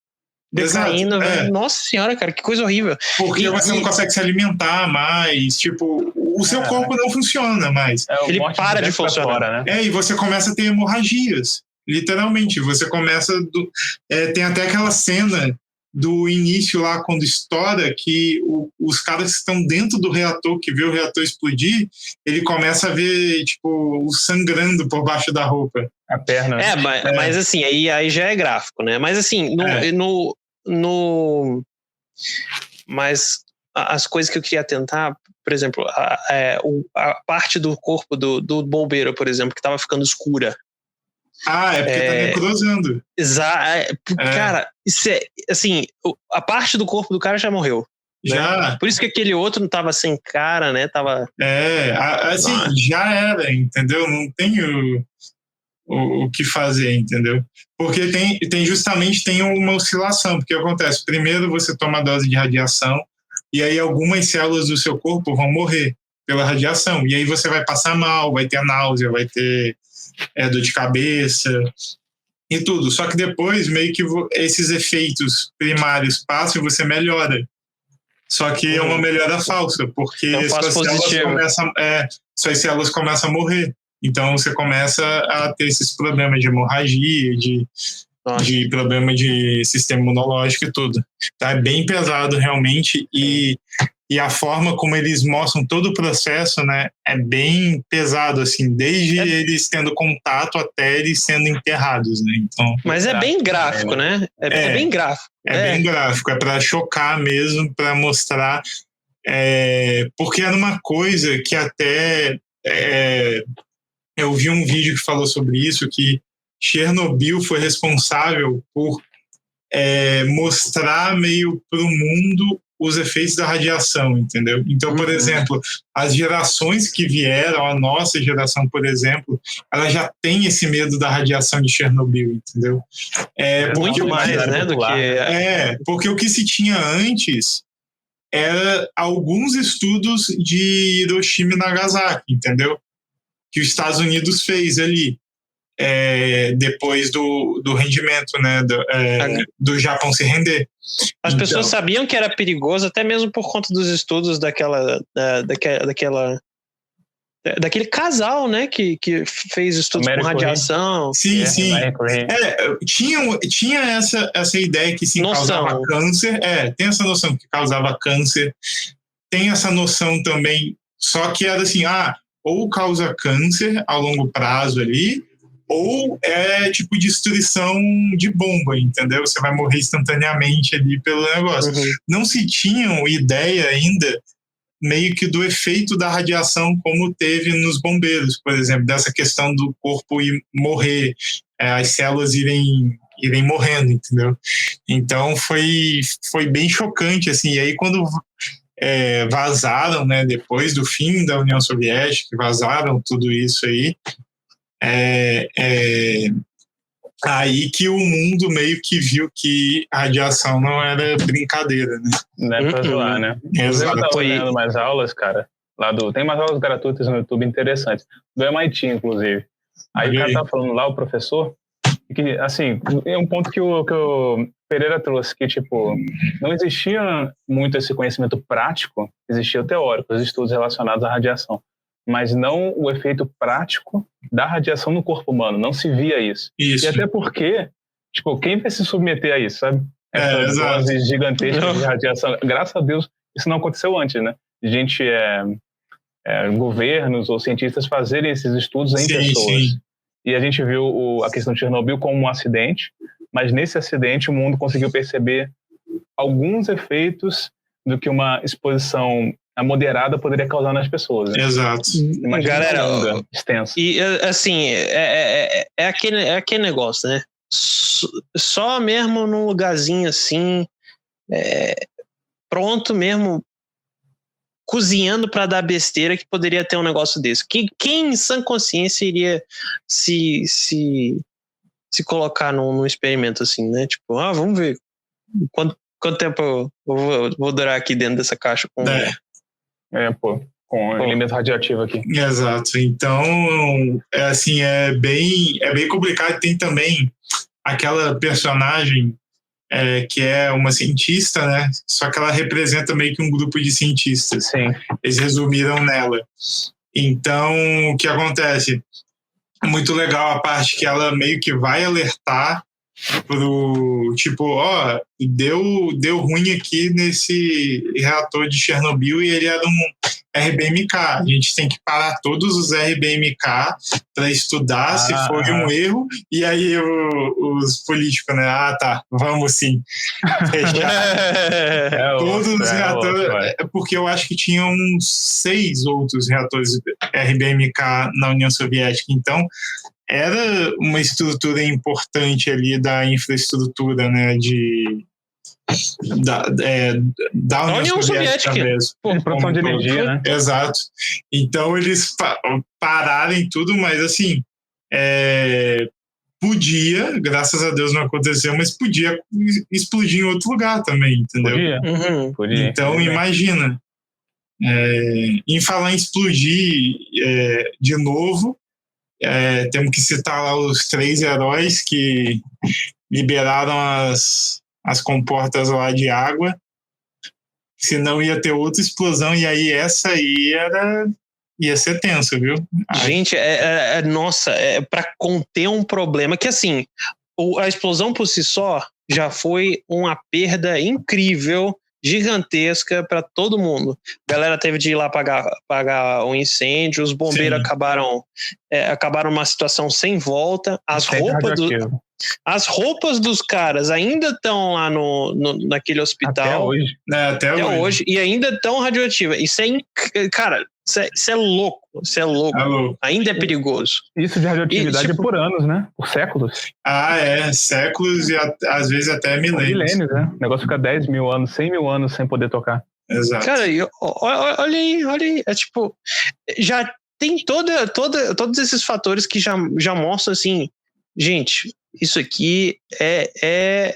decaindo. Nossa senhora, cara, que coisa horrível. Porque você não consegue se alimentar mais, tipo, o seu corpo não funciona mais. Ele para de funcionar. Fora, né? E você começa a ter hemorragias, literalmente. Você começa... tem até aquela cena do início lá, quando estoura, que os caras que estão dentro do reator, que vê o reator explodir, ele começa a ver, tipo, o sangrando por baixo da roupa. A perna. Mas assim, aí já é gráfico, né? Mas assim, mas as coisas que eu queria tentar, por exemplo, a parte do corpo do bombeiro, por exemplo, que estava ficando escura. Porque tá necrosando. Cara, isso assim, a parte do corpo do cara já morreu. Já. Né? Por isso que aquele outro não tava sem cara, né? Tava... já era, entendeu? Não tem o que fazer, entendeu? Porque tem uma oscilação, porque acontece, primeiro você toma a dose de radiação, e aí algumas células do seu corpo vão morrer pela radiação, e aí você vai passar mal, vai ter náusea, vai ter dor de cabeça e tudo. Só que depois meio que esses efeitos primários passam e você melhora. Só que é uma melhora falsa, porque suas células começam a morrer. Então você começa a ter esses problemas de hemorragia, de problema de sistema imunológico e tudo. Tá? É bem pesado realmente e a forma como eles mostram todo o processo, né, é bem pesado, assim, desde eles tendo contato até eles sendo enterrados, né? Então, mas é bem gráfico, né? É bem gráfico. Bem gráfico, é para chocar mesmo, para mostrar, porque era uma coisa que até eu vi um vídeo que falou sobre isso, que Chernobyl foi responsável por mostrar meio para o mundo os efeitos da radiação, entendeu? Então, por exemplo, as gerações que vieram, a nossa geração, por exemplo, ela já tem esse medo da radiação de Chernobyl, entendeu? Muito mais, né, do que... Porque o que se tinha antes era alguns estudos de Hiroshima e Nagasaki, entendeu? Que os Estados Unidos fez ali. Depois do rendimento, né, do Japão se render. As pessoas sabiam que era perigoso, até mesmo por conta dos estudos daquele casal, né, que fez estudos com radiação. Sim. Tinha essa ideia que sim, causava câncer. Tem essa noção que causava câncer. Tem essa noção também, só que era assim, ou causa câncer a longo prazo ali, ou tipo destruição de bomba, entendeu? Você vai morrer instantaneamente ali pelo negócio. Não se tinham ideia ainda meio que do efeito da radiação como teve nos bombeiros, por exemplo, dessa questão do corpo ir morrer, as células irem morrendo, entendeu? Então foi bem chocante, assim. E aí quando vazaram, né, depois do fim da União Soviética, vazaram tudo isso aí, aí que o mundo meio que viu que a radiação não era brincadeira, né? Não é pra zoar, né? Exato. Eu tava vendo mais aulas, cara, tem umas aulas gratuitas no YouTube interessantes, do MIT, inclusive. Aí o cara tava falando lá, o professor, que, assim, é um ponto que o Pereira trouxe, que, tipo, não existia muito esse conhecimento prático, existia o teórico, os estudos relacionados à radiação, mas não o efeito prático da radiação no corpo humano, não se via isso. E até porque, tipo, quem vai se submeter a isso, sabe? Essas doses gigantescas de radiação. Graças a Deus, isso não aconteceu antes, né? Gente, governos ou cientistas fazerem esses estudos em pessoas. Sim. E a gente viu a questão de Chernobyl como um acidente, mas nesse acidente o mundo conseguiu perceber alguns efeitos do que uma exposição moderada poderia causar nas pessoas. Né? Exato. Imagina, galera, longa, extensa. E assim, aquele negócio, né? Só mesmo num lugarzinho assim, pronto mesmo, cozinhando para dar besteira, que poderia ter um negócio desse. Quem em sã consciência iria se colocar num experimento assim, né? Tipo, vamos ver quanto tempo eu vou durar aqui dentro dessa caixa com... com elemento radioativo aqui. Exato. Então, assim, é bem complicado. Tem também aquela personagem que é uma cientista, né? Só que ela representa meio que um grupo de cientistas. Sim. Eles resumiram nela. Então, o que acontece? É muito legal a parte que ela meio que vai alertar pro tipo, deu ruim aqui nesse reator de Chernobyl e ele era um RBMK. A gente tem que parar todos os RBMK para estudar se foi um erro. E aí os políticos, né? Vamos sim. Fechar todos os reatores. Porque eu acho que tinham 6 outros reatores RBMK na União Soviética. Então, era uma estrutura importante ali da infraestrutura, né, da União Soviética mesmo. Produção de energia, né? Exato. Então eles pararem tudo, mas assim, podia, graças a Deus não aconteceu, mas podia explodir em outro lugar também, entendeu? Podia. Então imagina, em falar em explodir de novo, temos que citar lá os 3 heróis que liberaram as comportas lá de água, senão ia ter outra explosão, e aí essa aí ia ser tenso, viu? Gente, nossa, para conter um problema que, assim, a explosão por si só já foi uma perda incrível, gigantesca para todo mundo. A galera teve de ir lá apagar o incêndio, os bombeiros acabaram numa situação sem volta. As roupas dos caras ainda estão lá naquele hospital. Até hoje. E ainda estão radioativas. Isso é cara, isso é louco. Isso é louco. Ainda é perigoso. Isso de radioatividade é por anos, né? Por séculos. Séculos e às vezes até milênios. Milênios, né? O negócio fica 10 mil anos, 100 mil anos sem poder tocar. Exato. Cara, olha aí. É tipo, já tem todos esses fatores que já mostram assim, gente, isso aqui é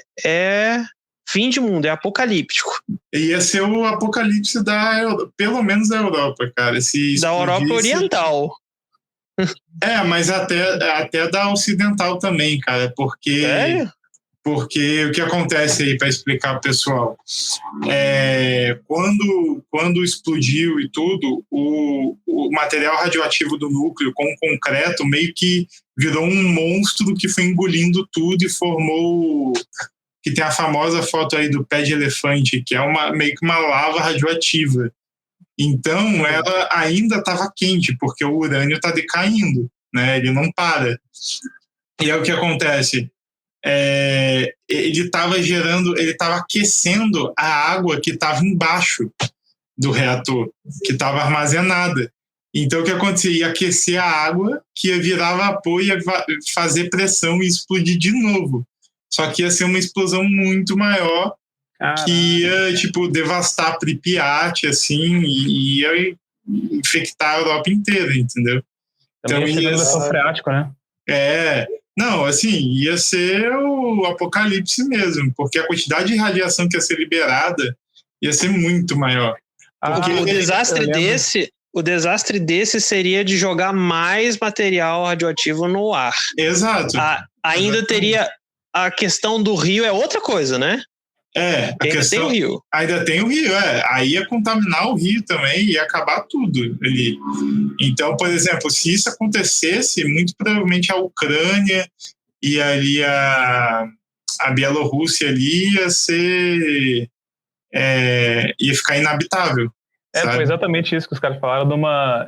fim de mundo, é apocalíptico. Ia ser o apocalipse pelo menos da Europa, cara. Da Europa Oriental. Mas até da Ocidental também, cara, porque... Sério? Porque o que acontece aí, para explicar pro pessoal, quando explodiu e tudo, o material radioativo do núcleo com o concreto meio que virou um monstro que foi engolindo tudo e formou, que tem a famosa foto aí do pé de elefante, que é meio que uma lava radioativa. Então, ela ainda estava quente, porque o urânio está decaindo, né? Ele não para. E é o que acontece. Ele estava aquecendo a água que estava embaixo do reator, que estava armazenada. Então o que acontecia? Ia aquecer a água, que ia virar vapor, ia fazer pressão e explodir de novo. Só que ia ser uma explosão muito maior. Caraca. Que ia devastar Pripyat, assim, e ia infectar a Europa inteira, entendeu? Também então ia ser freático, né? Não, assim, ia ser o apocalipse mesmo, porque a quantidade de radiação que ia ser liberada ia ser muito maior. Porque o desastre desse seria de jogar mais material radioativo no ar. Exato. Ainda teria a questão do rio, é outra coisa, né? Ainda tem o rio. Ainda tem o rio, Aí ia contaminar o rio também, ia acabar tudo ali. Então, por exemplo, se isso acontecesse, muito provavelmente a Ucrânia e ali a Bielorrússia ali ia ser... ia ficar inabitável. Foi exatamente isso que os caras falaram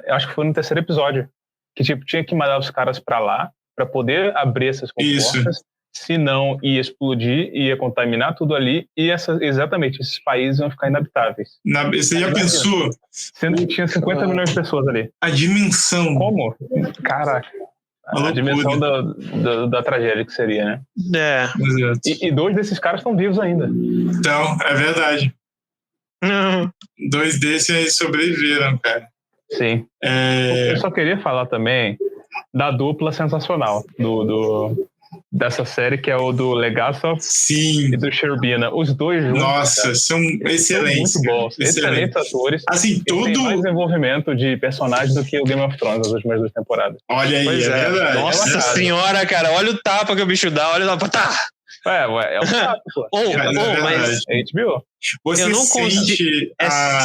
eu acho que foi no terceiro episódio, que tinha que mandar os caras pra lá pra poder abrir essas comportas. Senão ia explodir, ia contaminar tudo ali e exatamente esses países iam ficar inabitáveis. Você já pensou? Sendo que tinha 50 milhões de pessoas ali. A dimensão. Como? Caraca. A dimensão da tragédia que seria, né? E 2 desses caras estão vivos ainda. Então, é verdade. 2 desses aí sobreviveram, cara. Sim. Eu só queria falar também da dupla sensacional dessa série, que é o do Legasov e do Sherbina. Os dois juntos. Nossa, são excelentes. Muito bons. Excelentes atores. Assim, tem mais desenvolvimento de personagem do que o Game of Thrones, as últimas 2 temporadas. Olha aí, verdade. Nossa senhora, cara, olha o tapa que o bicho dá, olha lá, tá! É um tapa, pô. Mas HBO. Você eu não consigo.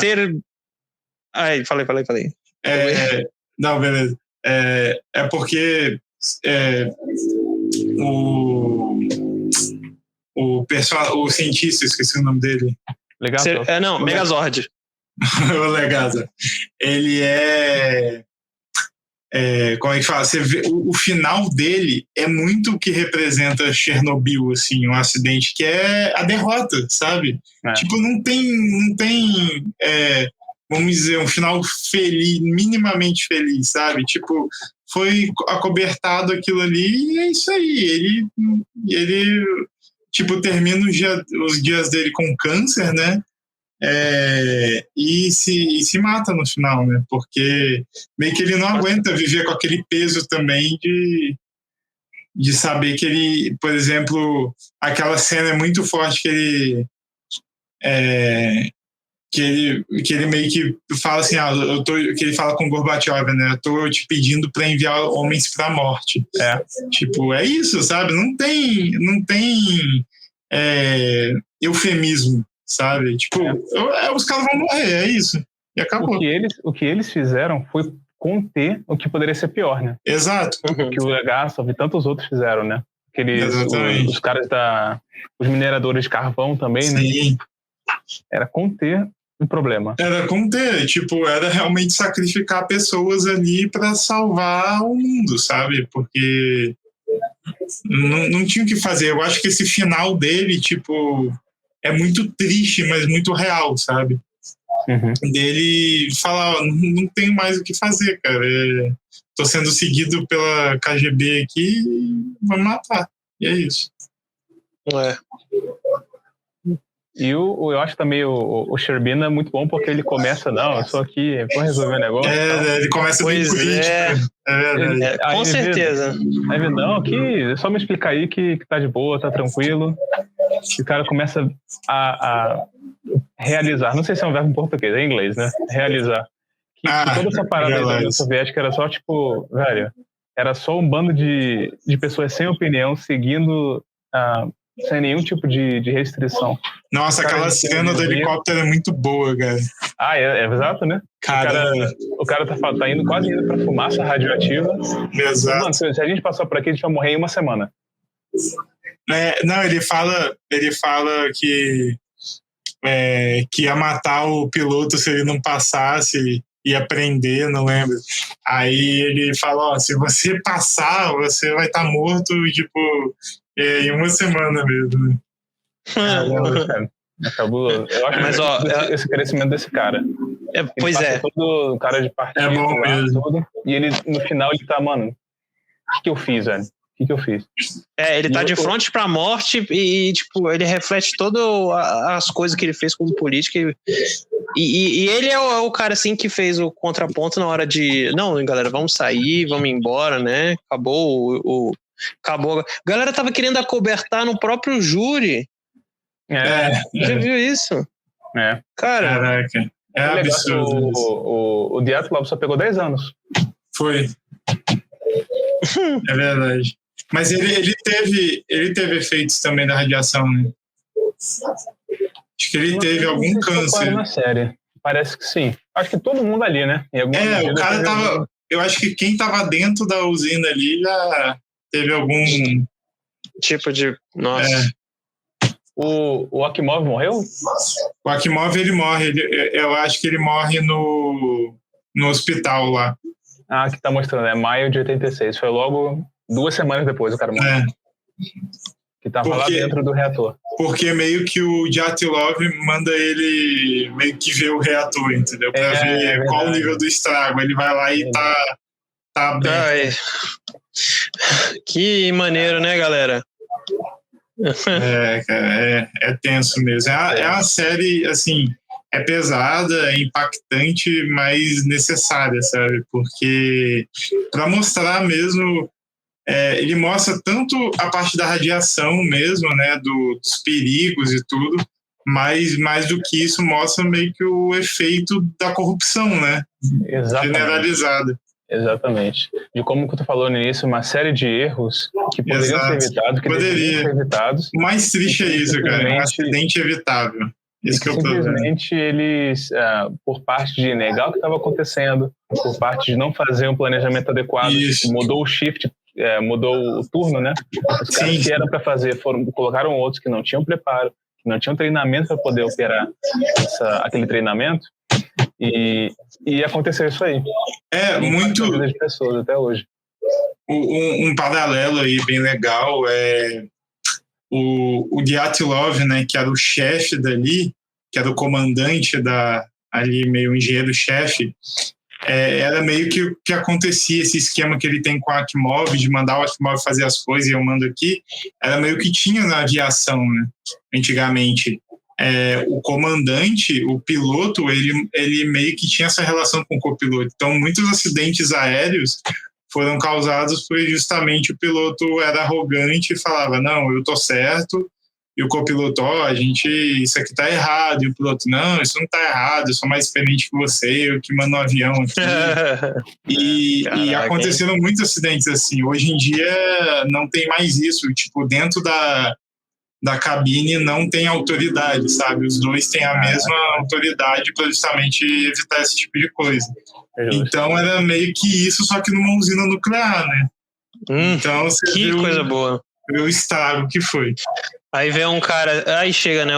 Ser. Ai, falei. Não, beleza. É porque o cientista, esqueci o nome dele. Não, Megazord. O Legazord. Ele como é que fala? Você vê, o final dele é muito o que representa Chernobyl, assim, um acidente que é a derrota, sabe? Não tem vamos dizer, um final feliz, minimamente feliz, sabe? Foi acobertado aquilo ali e é isso aí. Ele termina os dias dele com câncer, né? E se mata no final, né? Porque meio que ele não aguenta viver com aquele peso também de saber que ele, por exemplo, aquela cena é muito forte que ele meio que fala assim, que ele fala com o Gorbachev, né? Eu tô te pedindo para enviar homens para a morte. É isso, sabe? Não tem eufemismo, sabe? Os caras vão morrer, é isso. E acabou. O que eles fizeram foi conter o que poderia ser pior, né? Exato. O que o Legasov e tantos outros fizeram, né? os caras os mineradores de carvão também, Sim. né? Era conter o problema. Era conter, era realmente sacrificar pessoas ali para salvar o mundo, sabe? Porque não tinha o que fazer. Eu acho que esse final dele, é muito triste, mas muito real, sabe? Uhum. Dele falar, não tenho mais o que fazer, cara. Tô sendo seguido pela KGB aqui e vou me matar. E é isso. E eu acho também o Sherbina é muito bom porque ele começa, eu sou aqui, vou resolver o negócio. Ele começa bem político. Com certeza. Aí vê, não, aqui, é só me explicar aí que tá de boa, tá tranquilo. E o cara começa a realizar, não sei se é um verbo em português, é em inglês, né? Realizar. Que toda essa parada da União Soviética era só, velho, era só um bando de pessoas sem opinião, seguindo sem nenhum tipo de restrição. Nossa, aquela cena do helicóptero é muito boa, cara. É exato, né? O cara tá indo, quase indo pra fumaça radioativa. Exato. Mano, se a gente passar por aqui, a gente vai morrer em uma semana. Não, ele fala que ia matar o piloto se ele não passasse, ia prender, não lembro. Aí ele fala, se você passar, você vai estar morto, em uma semana mesmo. Cara. Cabuloso. Eu acho esse crescimento desse cara. Pois é. Todo cara de partido. É bom mesmo. Tudo, e ele, no final, ele tá, mano, o que eu fiz, velho? O que eu fiz? Ele tá de frente pra morte e ele reflete todas as coisas que ele fez como político. E ele é o cara, assim, que fez o contraponto na hora de... Não, galera, vamos sair, vamos embora, né? Acabou. A galera tava querendo acobertar no próprio júri. Já viu isso? Cara... Caraca. É absurdo. O Dyatlov só pegou 10 anos. Foi. É verdade. Mas ele teve efeitos também da radiação, né? Acho que ele teve algum câncer. Na série. Parece que sim. Acho que todo mundo ali, né? O cara tava... Eu acho que quem tava dentro da usina ali já teve algum... tipo de... Nossa. O Akimov morreu? O Akimov, ele morre. Eu acho que ele morre no hospital lá. Que tá mostrando, maio de 86. Foi logo 2 semanas depois o cara morreu. Que tava lá dentro do reator. Porque meio que o Dyatlov manda ele meio que ver o reator, entendeu? Pra ver qual o nível do estrago. Ele vai lá e tá bem. Que maneiro, né, galera? Cara, é tenso mesmo. É uma série, assim, é pesada, é impactante, mas necessária, sabe? Porque para mostrar mesmo, ele mostra tanto a parte da radiação mesmo, né, dos perigos e tudo, mas mais do que isso mostra meio que o efeito da corrupção, né? Generalizada. Exatamente. De como tu falou no início, uma série de erros que poderiam ser evitados, que deveriam ser evitados. O mais triste é isso, cara. É um acidente evitável. Isso que é o problema. Simplesmente eles, por parte de negar o que estava acontecendo, por parte de não fazer um planejamento adequado, mudou o shift, mudou o turno, né? Os caras que eram para fazer colocaram outros que não tinham preparo, que não tinham treinamento para poder operar aquele treinamento. E aconteceu isso aí. Muito. De pessoas até hoje. Um paralelo aí bem legal é o Dyatlov, né, que era o chefe dali, que era o comandante ali, meio engenheiro-chefe. Era meio que acontecia esse esquema que ele tem com o Akimov, de mandar o Akimov fazer as coisas e eu mando aqui. Era meio que tinha na aviação, né, antigamente. O comandante, o piloto, ele meio que tinha essa relação com o copiloto. Então, muitos acidentes aéreos foram causados por justamente o piloto era arrogante e falava, não, eu tô certo, e o copiloto, isso aqui tá errado, e o piloto, não, isso não tá errado, eu sou mais experiente que você, eu que mando um avião aqui. E aconteceram muitos acidentes assim. Hoje em dia não tem mais isso, dentro da cabine não tem autoridade, sabe? Os dois têm a mesma autoridade para justamente evitar esse tipo de coisa. Então era meio que isso, só que numa usina nuclear, né? Então, que coisa boa. ver o estrago que foi. Aí vem um cara, aí chega, né,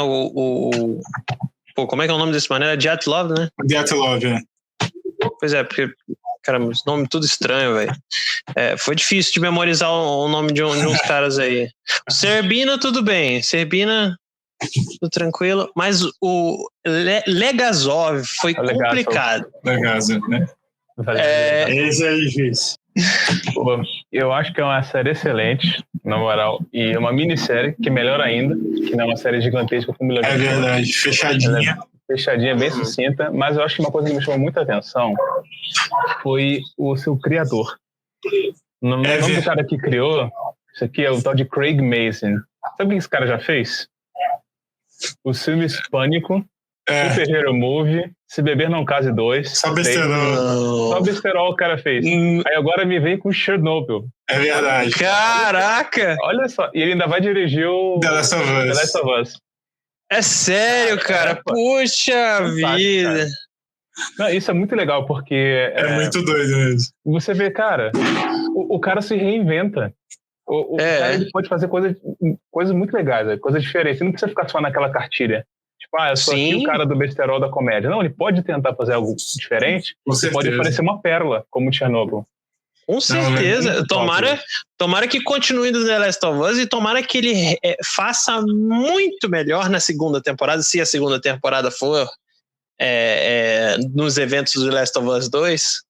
pô, como é que é o nome desse mané? Dyatlov, né? Dyatlov, Pois é, porque, cara, esse nome tudo estranho, velho. Foi difícil de memorizar o nome de uns caras aí. O Serbina, tudo bem. Serbina, tudo tranquilo. Mas o Legazov foi complicado. Legazov, né? Esse é difícil. Pô, eu acho que é uma série excelente, na moral. E é uma minissérie, que é melhor ainda, que não é uma série gigantesca como É verdade, fechadinha. Fechadinha, bem sucinta. Mas eu acho que uma coisa que me chamou muita atenção foi o seu criador. O nome do cara que criou isso aqui é o tal de Craig Mazin. Sabe o que esse cara já fez? Os filmes Pânico, Super Hero Movie, Se Beber Não Case 2. Só besterol. Só besterol o cara fez. Aí agora me vem com Chernobyl. É verdade. Caraca! Olha só, e ele ainda vai dirigir o The Last of Us. É sério, cara? Puxa vida! Cara. Não, isso é muito legal, porque... É muito doido mesmo. Você vê, cara, o cara se reinventa. O cara, ele pode fazer coisas muito legais, coisas diferentes. Ele não precisa ficar só naquela cartilha. Tipo, eu sou aqui o cara do besterol da comédia. Não, ele pode tentar fazer algo diferente. Pode parecer uma pérola, como Chernobyl. Com certeza. Tomara que continue do The Last of Us e tomara que ele faça muito melhor na segunda temporada, se a segunda temporada for nos eventos do The Last of Us 2,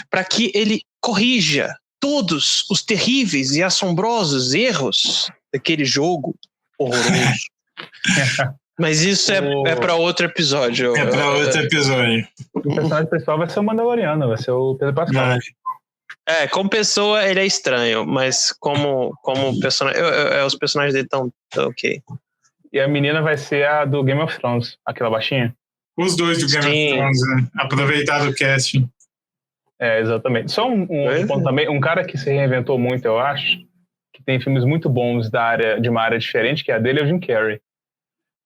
para que ele corrija todos os terríveis e assombrosos erros daquele jogo horroroso. Mas isso é para outro episódio. É para outro episódio. O personagem principal vai ser o Mandaloriano, vai ser o Pedro Pascal. Como pessoa ele é estranho, mas como personagem, os personagens dele estão ok. E a menina vai ser a do Game of Thrones, aquela baixinha? Os dois do Game of Thrones, né? Aproveitar do casting. Exatamente. Só um ponto também, um cara que se reinventou muito, eu acho, que tem filmes muito bons de uma área diferente, que é a dele, é o Jim Carrey.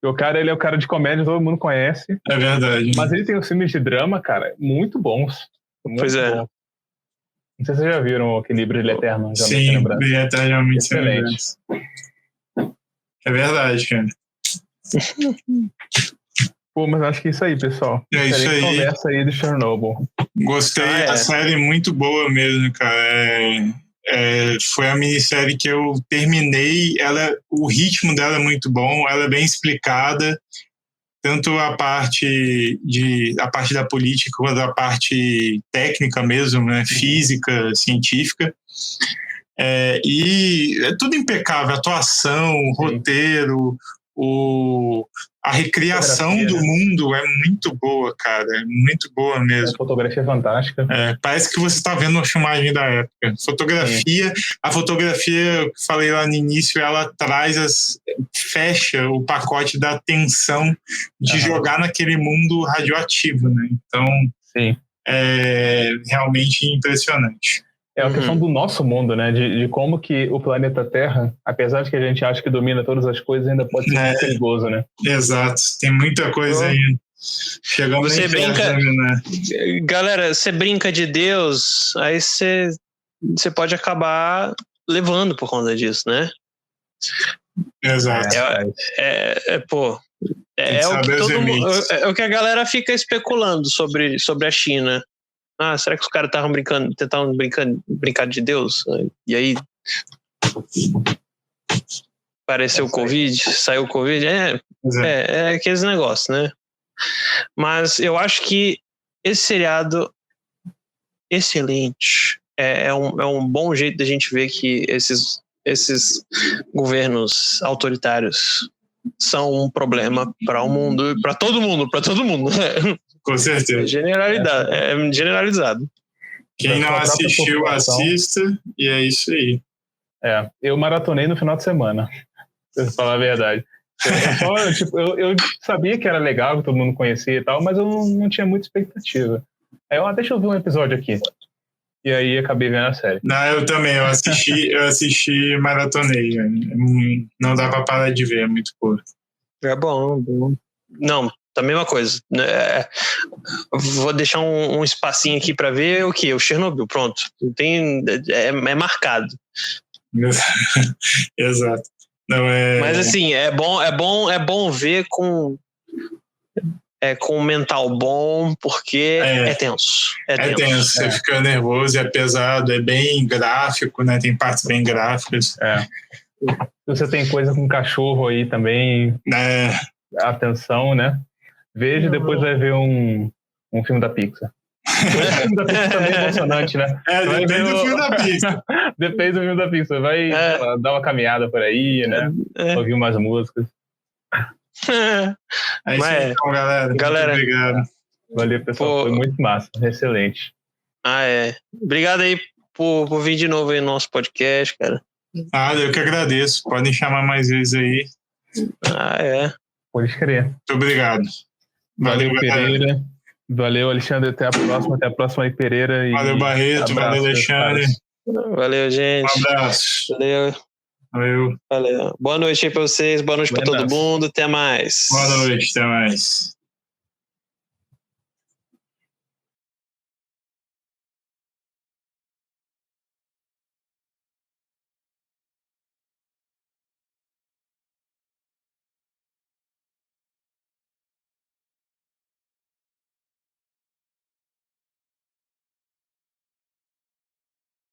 E o cara, ele é o cara de comédia, todo mundo conhece. É verdade. Mas ele tem os filmes de drama, cara, muito bons. Pois é. Bons. Não sei se vocês já viram aquele Brilho Eterno. Sim, Brilho Eterno. Excelente. É verdade, cara. Pô, mas acho que é isso aí, pessoal. É isso aí. Conversa aí do Chernobyl. Gostei, a série é muito boa mesmo, cara. Foi a minissérie que eu terminei. O ritmo dela é muito bom, ela é bem explicada, tanto a parte da política quanto a parte técnica mesmo, né, física, científica. E é tudo impecável, atuação, roteiro, a recriação do mundo é muito boa, cara. É muito boa mesmo. A fotografia é fantástica. Parece que você está vendo uma filmagem da época. A fotografia, que falei lá no início, ela fecha o pacote da tensão de jogar naquele mundo radioativo, né? Então, é realmente impressionante. É a questão do nosso mundo, né? De como que o planeta Terra, apesar de que a gente acha que domina todas as coisas, ainda pode ser muito perigoso, né? Exato. Tem muita coisa aí. Chegamos você brinca, né? Galera, você brinca de Deus, aí você pode acabar levando por conta disso, né? Exato. É o que a galera fica especulando sobre a China. Será que os caras estavam tentando brincar de Deus? E aí apareceu o Covid, saiu o Covid. É aqueles negócios, né? Mas eu acho que esse seriado excelente. É um bom jeito da gente ver que esses governos autoritários são um problema para o mundo, para todo mundo. Com certeza. É generalizado. Quem não assistiu, assista, e é isso aí. Eu maratonei no final de semana, pra falar a verdade. Eu sabia que era legal, que todo mundo conhecia e tal, mas eu não tinha muita expectativa. Aí deixa eu ver um episódio aqui. E aí acabei vendo a série. Não, eu também, eu assisti maratonei. Não dá pra parar de ver, é muito curto. É bom. Não, a mesma coisa. Vou deixar um espacinho aqui pra ver o quê? O Chernobyl, pronto. É marcado. Exato. Não, Mas assim, é bom ver com um mental bom, porque é tenso. É tenso, você fica nervoso, é pesado, é bem gráfico, né? Tem partes bem gráficas. Você tem coisa com cachorro aí também, atenção, né? Veja e depois vai ver um filme da Pixar. O filme da Pixar também é emocionante, né? Depende do filme da Pixar. Depende do filme da Pixar. Vai dar uma caminhada por aí, né? Ouvir umas músicas. É isso aí, então, galera. Muito obrigado. Valeu, pessoal. Foi muito massa. Excelente. Obrigado aí por vir de novo aí no nosso podcast, cara. Eu que agradeço. Podem chamar mais vezes aí. Pode crer. Muito obrigado. Valeu, Pereira. Valeu, Alexandre. Até a próxima. Até a próxima aí, Pereira. Valeu, Barreto. Valeu, Alexandre. Valeu, gente. Um abraço. Valeu. Boa noite aí pra vocês. Boa noite pra todo mundo. Até mais. Boa noite. Até mais.